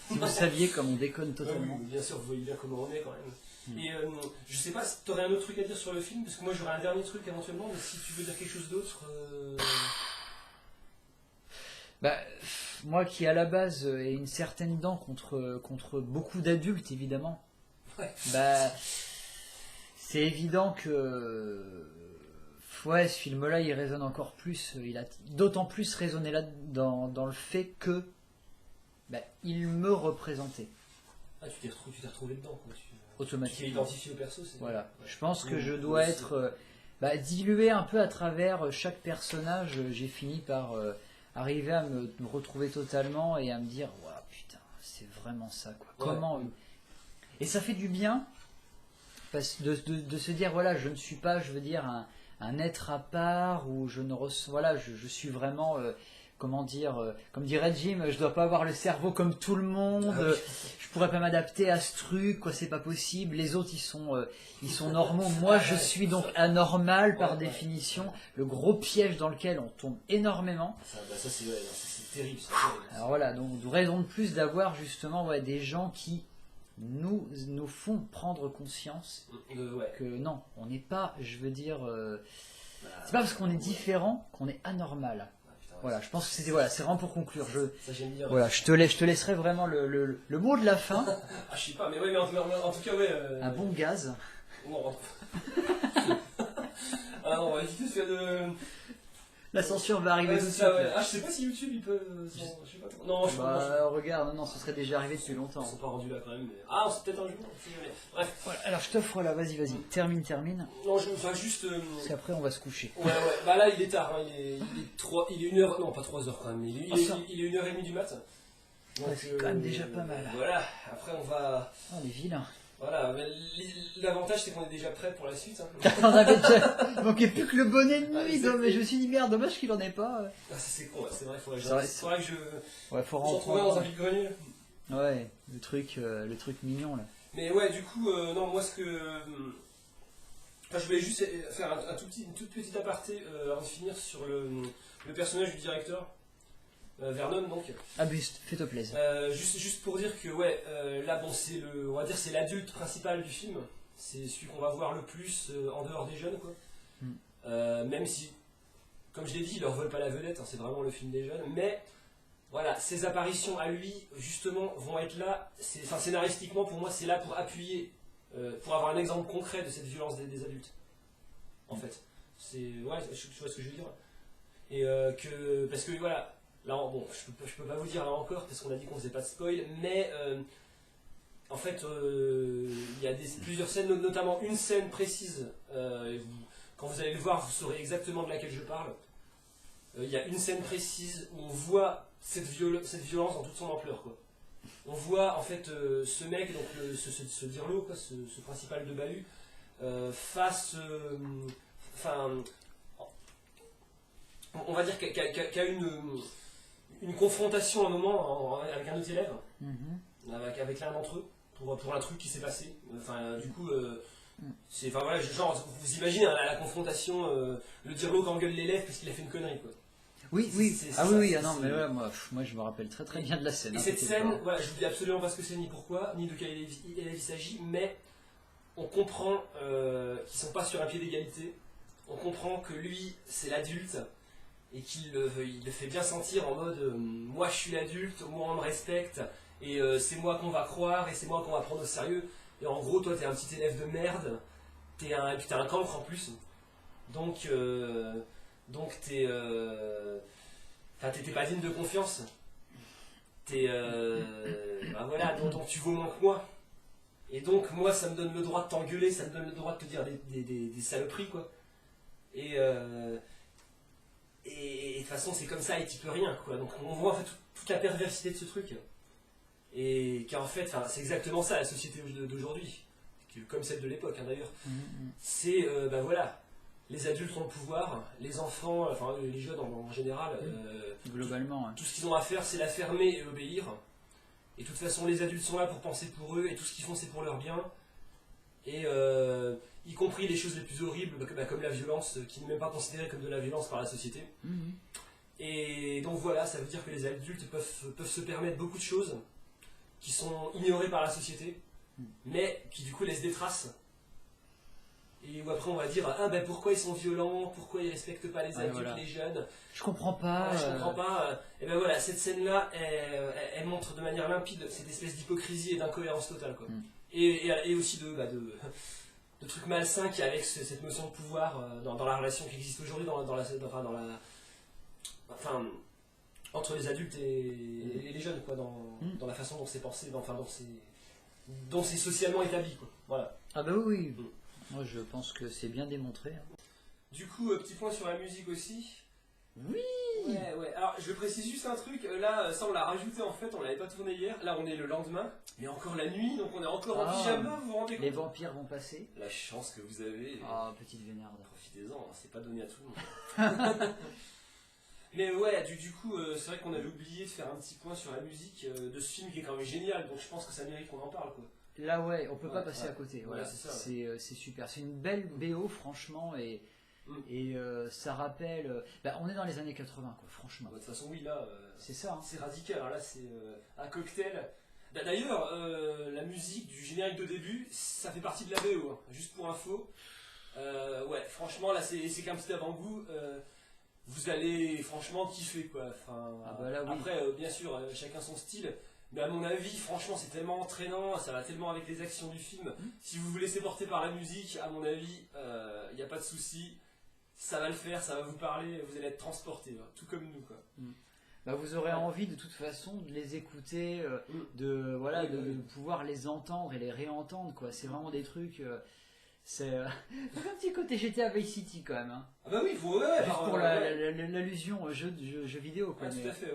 Si vous saviez comme on déconne totalement. Oui, bien sûr, vous voyez bien comment on est quand même. Et je sais pas si tu aurais un autre truc à dire sur le film, parce que moi j'aurais un dernier truc éventuellement, mais si tu veux dire quelque chose d'autre. Moi qui à la base ai une certaine dent contre beaucoup d'adultes évidemment, c'est évident que ce film-là il résonne encore plus, il a d'autant plus résonné là dans le fait que il me représentait. Ah, tu t'es retrouvé dedans, quoi. Automatiquement. Tu t'es identifié au perso, c'est voilà. Je pense que je dois être dilué un peu à travers chaque personnage. J'ai fini par arriver à me retrouver totalement et à me dire, waouh, putain, c'est vraiment ça, quoi. Comment Et ça fait du bien de se dire, voilà, je ne suis pas, je veux dire, un être à part où je ne reçois, voilà, je suis vraiment. Comment dire, comme dirait Jim, je dois pas avoir le cerveau comme tout le monde, je pourrais pas m'adapter à ce truc, quoi, c'est pas possible, les autres ils sont normaux, moi je suis donc anormal par définition, le gros piège dans lequel on tombe énormément. Ça c'est terrible. Alors voilà, donc raison de plus d'avoir justement des gens qui nous font prendre conscience que non, on n'est pas, je veux dire, c'est pas parce qu'on est différent qu'on est anormal. Voilà, je pense que c'est vraiment pour conclure. Ça j'aime bien. Voilà, je te laisserai vraiment le mot de la fin. Je sais pas, mais en tout cas Un bon gaz. Non. Non, on va éviter ce de. La censure va arriver tout de suite. Je sais pas si YouTube il peut. Je sais pas. Non, je pense. Regarde, non, ce serait déjà arrivé depuis longtemps. Ils sont pas rendus là quand même. Mais... c'est peut-être un jour. Bref. Voilà, alors je t'offre là, vas-y, termine. Non, je vais juste. Parce qu'après on va se coucher. Ouais. Là il est tard, hein. Il est 1h. Non, pas 3h quand même. Il est 1h30 du matin. Donc, Ouais, c'est quand même déjà pas mal. Voilà, après on va... Oh, les vilains. Voilà, mais l'avantage c'est qu'on est déjà prêt pour la suite. Hein. On avait déjà... Il manquait plus que le bonnet de nuit, Ah, mais je me suis dit merde, dommage qu'il en ait pas. Ah, c'est con, ouais, c'est vrai, faudrait que je... Ouais, faut se retrouver dans un vide-grenier. Ouais, le truc mignon là. Mais ouais, du coup, non, moi ce que... Enfin, je voulais juste faire une toute petite aparté avant de finir sur le personnage du directeur, Vernon donc. Ah mais fais-toi plaisir. Juste pour dire que ouais, là bon on va dire c'est l'adulte principal du film, c'est celui qu'on va voir le plus en dehors des jeunes quoi. Même si, comme je l'ai dit, il leur vole pas la vedette, hein, c'est vraiment le film des jeunes, mais voilà, ses apparitions à lui justement vont être là, enfin scénaristiquement pour moi c'est là pour appuyer, pour avoir un exemple concret de cette violence des adultes. En fait, ouais, tu vois ce que je veux dire. Et parce que voilà. Là, bon, je peux pas vous dire là encore parce qu'on a dit qu'on faisait pas de spoil, mais en fait, il y a plusieurs scènes, notamment une scène précise. Quand vous allez le voir, vous saurez exactement de laquelle je parle. Il y a une scène précise où on voit cette violence dans toute son ampleur, quoi. On voit en fait ce mec, donc ce dirlo, quoi, ce principal de bahut, face, enfin, on va dire qu'il y a une confrontation à un moment avec un autre élève, avec l'un d'entre eux, pour un truc qui s'est passé. Enfin, du coup, c'est, enfin voilà, genre, vous imaginez la confrontation, le dirlo qui engueule l'élève parce qu'il a fait une connerie, quoi. Oui, oui, oui, non, mais ouais, moi je me rappelle très très bien de la scène. Et cette scène, voilà, je vous dis absolument pas ce que c'est, ni pourquoi, ni de quel élève il s'agit, mais on comprend qu'ils sont pas sur un pied d'égalité, on comprend que lui, c'est l'adulte, et qu'il le fait bien sentir en mode moi je suis l'adulte, moi on me respecte, et c'est moi qu'on va croire, et c'est moi qu'on va prendre au sérieux, et en gros toi t'es un petit élève de merde, et puis t'es un cancre en plus, donc t'es pas digne de confiance, ben voilà, donc tu vaux moins que moi, et donc moi ça me donne le droit de t'engueuler, ça me donne le droit de te dire des saloperies quoi, et de toute façon, c'est comme ça et tu peux rien, quoi. Donc on voit en fait toute la perversité de ce truc. Et qu'en fait, c'est exactement ça la société d'aujourd'hui, comme celle de l'époque hein, d'ailleurs. C'est, ben voilà, les adultes ont le pouvoir, les enfants, enfin les jeunes en général, globalement, tout ce qu'ils ont à faire, c'est la fermer et obéir. Et de toute façon, les adultes sont là pour penser pour eux et tout ce qu'ils font, c'est pour leur bien. Et y compris les choses les plus horribles, comme la violence, qui n'est même pas considérée comme de la violence par la société. Et donc voilà, ça veut dire que les adultes peuvent se permettre beaucoup de choses qui sont ignorées par la société, mais qui du coup laissent des traces. Et où après on va dire, ah ben pourquoi ils sont violents, pourquoi ils respectent pas les adultes, voilà. Les jeunes. Je comprends pas. Je comprends pas. Et ben voilà, cette scène-là, elle montre de manière limpide cette espèce d'hypocrisie et d'incohérence totale, quoi. Et aussi de trucs malsains qu'il y a avec cette notion de pouvoir dans la relation qui existe aujourd'hui entre les adultes et les jeunes, quoi, dans la façon dont c'est pensé, dont c'est socialement établi, quoi. Voilà. Ah bah oui. Moi je pense que c'est bien démontré. Du coup, petit point sur la musique aussi. Oui. Ouais. Alors, je précise juste un truc. Là, ça, on l'a rajouté en fait. On l'avait pas tourné hier. Là, on est le lendemain. Mais encore la nuit, donc on est encore en pyjama. Vous vous rendez compte? Les vampires vont passer. La chance que vous avez. Ah, petite vénarde. Profitez-en. C'est pas donné à tout le monde. Mais ouais, du coup, c'est vrai qu'on avait oublié de faire un petit point sur la musique de ce film qui est quand même génial. Donc, je pense que ça mérite qu'on en parle, quoi. Là, ouais, on peut pas passer à côté. Voilà, c'est ça. C'est super. C'est une belle BO, franchement, et ça rappelle. On est dans les années 80, quoi, franchement. De toute façon, oui, là, c'est ça. Hein. C'est radical. Là, c'est un cocktail. D'ailleurs, la musique du générique de début, ça fait partie de la BO, hein, juste pour info. Ouais, franchement, là, c'est qu'un petit avant-goût. Vous allez franchement kiffer, quoi. Enfin, là, oui. Après, bien sûr, chacun son style. Mais à mon avis, franchement, c'est tellement entraînant, ça va tellement avec les actions du film. Si vous vous laissez porter par la musique, à mon avis, il n'y a pas de souci. Ça va le faire, ça va vous parler, vous allez être transporté, hein, tout comme nous, quoi. Vous aurez envie de toute façon de les écouter, de pouvoir les entendre et les réentendre, quoi. C'est vraiment des trucs. C'est un petit côté GTA Vice City quand même. Hein. Ah bah oui, Juste pour l'allusion jeu vidéo. Quoi, tout à fait,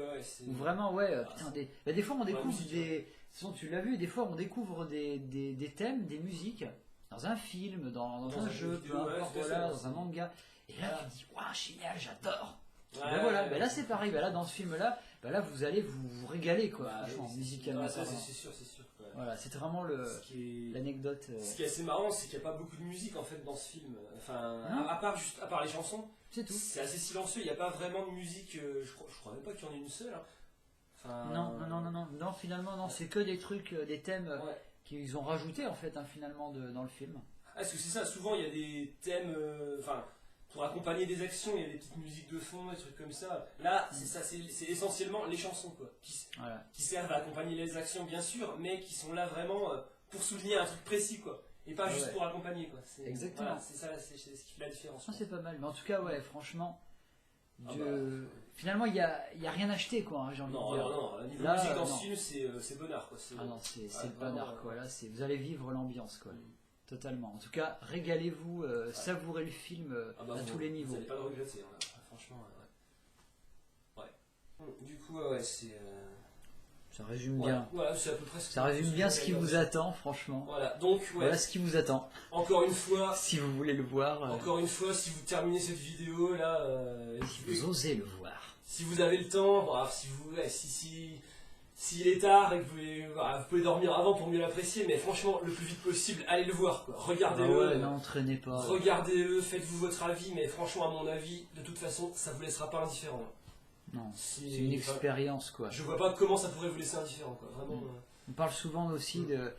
Ou vraiment, putain, des fois on découvre musique, des. Sinon, tu l'as vu, des fois on découvre des thèmes, des musiques dans un film, dans un jeu, vidéo, peu importe, dans un manga. Et là, tu te dis, waouh, génial, j'adore. Là c'est pareil, là dans ce film-là, là vous allez vous régaler, quoi, franchement, musicalement. C'est sûr. Quoi. Voilà, c'est vraiment l'anecdote. Ce qui est assez marrant, c'est qu'il n'y a pas beaucoup de musique en fait dans ce film. Enfin, à part les chansons, c'est tout. C'est assez silencieux, il n'y a pas vraiment de musique. Je crois même pas qu'il y en ait une seule. Hein. Enfin, non, finalement, non, c'est que des trucs, des thèmes qu'ils ont rajoutés en fait, finalement, dans le film. Parce que c'est ça, souvent il y a des thèmes. Pour accompagner des actions, il y a des petites musiques de fond, des trucs comme ça. Là, c'est ça, c'est essentiellement les chansons, quoi, qui servent à accompagner les actions, bien sûr, mais qui sont là vraiment pour souligner un truc précis, quoi, et pas juste pour accompagner, quoi. Exactement. Voilà, c'est ça, c'est ce qui fait la différence. C'est pas mal, mais en tout cas, franchement, finalement, il y a rien acheté, quoi, j'ai envie de dire. Non, niveau musique dans ce film, c'est bonheur, quoi. C'est le bonheur, quoi. Là, vous allez vivre l'ambiance, quoi. Totalement. En tout cas, régalez-vous, savourez le film à tous les niveaux. Vous n'allez pas le regretter, hein, franchement. Du coup, c'est. Ça résume bien. Voilà, c'est à peu près. Ça résume bien ce qui vous attend, franchement. Voilà, donc voilà ce qui vous attend. Encore une fois. Si vous voulez le voir. Encore une fois, si vous terminez cette vidéo là. Si vous osez le voir. Si vous avez le temps, s'il est tard et que vous pouvez dormir avant pour mieux l'apprécier, mais franchement, le plus vite possible, allez le voir, quoi. Regardez-le. Non, traînez pas. Regardez-le, faites-vous votre avis, mais franchement, à mon avis, de toute façon, ça vous laissera pas indifférent. Non, c'est une expérience, quoi. Je vois pas comment ça pourrait vous laisser indifférent, quoi. Vraiment. On parle souvent aussi de.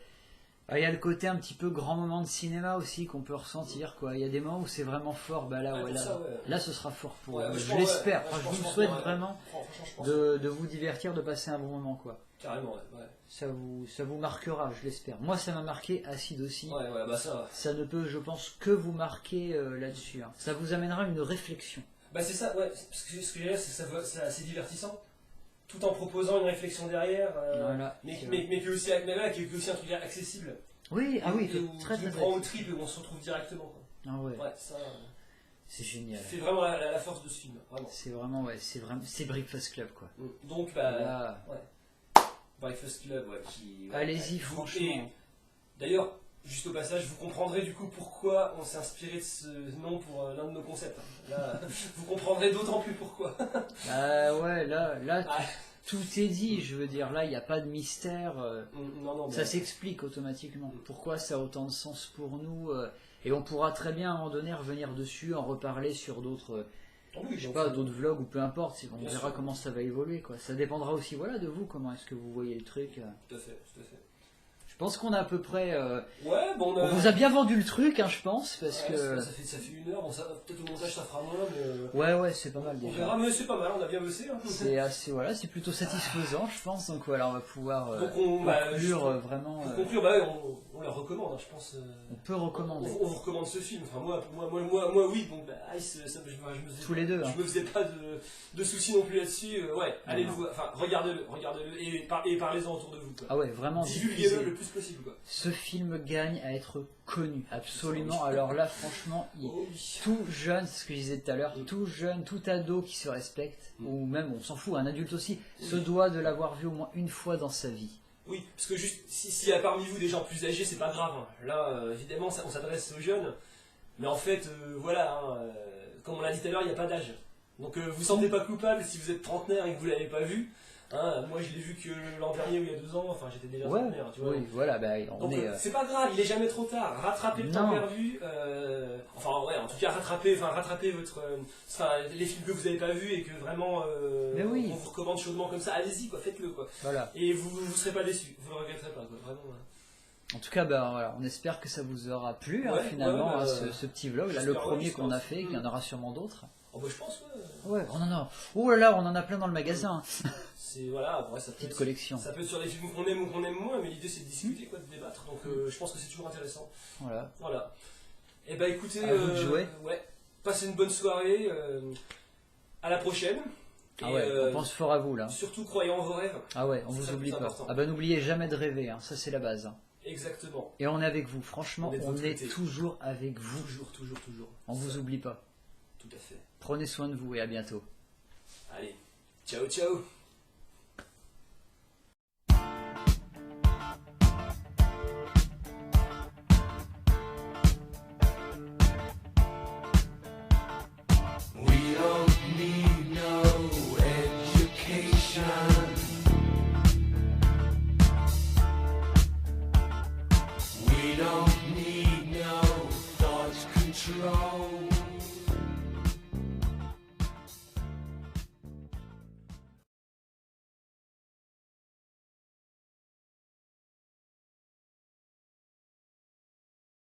Il y a le côté un petit peu grand moment de cinéma aussi qu'on peut ressentir, quoi. Il y a des moments où c'est vraiment fort, là ce sera fort pour vous. Je l'espère. Je vous souhaite vraiment de vous divertir, de passer un bon moment, quoi. Carrément, Ça vous marquera, je l'espère. Moi, ça m'a marqué, Acide aussi. Ça ne peut, je pense, que vous marquer là-dessus. Hein. Ça vous amènera une réflexion. C'est ça, ce que je dirais, c'est que c'est assez divertissant. Tout en proposant une réflexion derrière, mais qui est aussi un truc accessible. Oui, très qui nous prend au trip et où on se retrouve directement. Quoi. Ça, c'est génial. C'est vraiment la force de ce film. Vraiment. C'est Breakfast Club, quoi. Donc, Breakfast Club, allez-y, franchement. D'ailleurs, juste au passage, vous comprendrez du coup pourquoi on s'est inspiré de ce nom pour l'un de nos concepts. Là, vous comprendrez d'autant plus pourquoi. Tout est dit, je veux dire, là il n'y a pas de mystère, ça s'explique automatiquement. Pourquoi ça a autant de sens pour nous, et on pourra très bien à un moment donné revenir dessus, en reparler sur d'autres d'autres vlogs ou peu importe, on verra comment ça va évoluer, quoi. Ça dépendra aussi de vous, comment est-ce que vous voyez le truc. Tout à fait. Je pense qu'on a à peu près. On vous a bien vendu le truc, hein, je pense, parce que. Ça fait 1 heure. Bon, peut-être au montage ça fera moins, mais. C'est pas mal déjà. On verra, mais c'est pas mal. On a bien bossé. Hein. C'est plutôt satisfaisant, je pense. Donc voilà, on va pouvoir conclure vraiment. Pour conclure, on la recommande, je pense. On peut recommander. On vous recommande ce film. Enfin, moi, oui. Donc, Ice, tous les deux. Je me faisais pas de soucis non plus là-dessus. Allez le voir. Enfin, regardez-le, et parlez-en autour de vous. Quoi. Vraiment. Divulguez-le le plus possible, quoi. Ce film gagne à être connu, absolument. Alors là, franchement, tout jeune, c'est ce que je disais tout à l'heure, tout jeune, tout ado qui se respecte, ou même, on s'en fout, un adulte aussi, se doit de l'avoir vu au moins une fois dans sa vie. Oui, parce que juste, s'il y a parmi vous des gens plus âgés, c'est pas grave. Hein. Là, évidemment, on s'adresse aux jeunes, mais en fait, comme on l'a dit tout à l'heure, il n'y a pas d'âge. Donc vous ne sentez pas coupable si vous êtes trentenaire et que vous ne l'avez pas vu. Moi je l'ai vu que l'an dernier ou il y a 2 ans, enfin j'étais déjà trentenaire, tu vois. Oui, voilà, donc c'est pas grave, il est jamais trop tard. Rattrapez le temps perdu, en tout cas rattrapez votre, les films que vous n'avez pas vus et que vraiment on vous recommande chaudement comme ça, allez-y, quoi, faites-le, quoi. Voilà. Et vous ne serez pas déçus, vous ne le regretterez pas, quoi, vraiment. En tout cas, on espère que ça vous aura plu, finalement, ce petit vlog, là, le premier qu'on a fait, qu'il y en aura sûrement d'autres. Je pense, on en a plein dans le magasin. C'est ça petite collection. Ça peut être sur les films qu'on aime ou qu'on aime moins, mais l'idée c'est de discuter, quoi, de débattre. Donc je pense que c'est toujours intéressant. Voilà. Et écoutez, à vous de jouer. Passez une bonne soirée. À la prochaine. On pense fort à vous là. Surtout croyez en vos rêves. On vous oublie pas. N'oubliez jamais de rêver, hein. Ça c'est la base. Hein. Exactement. Et on est avec vous, franchement, On est de on votre est côté. toujours avec vous. Toujours. On vous oublie pas. Tout à fait. Prenez soin de vous et à bientôt. Allez, ciao.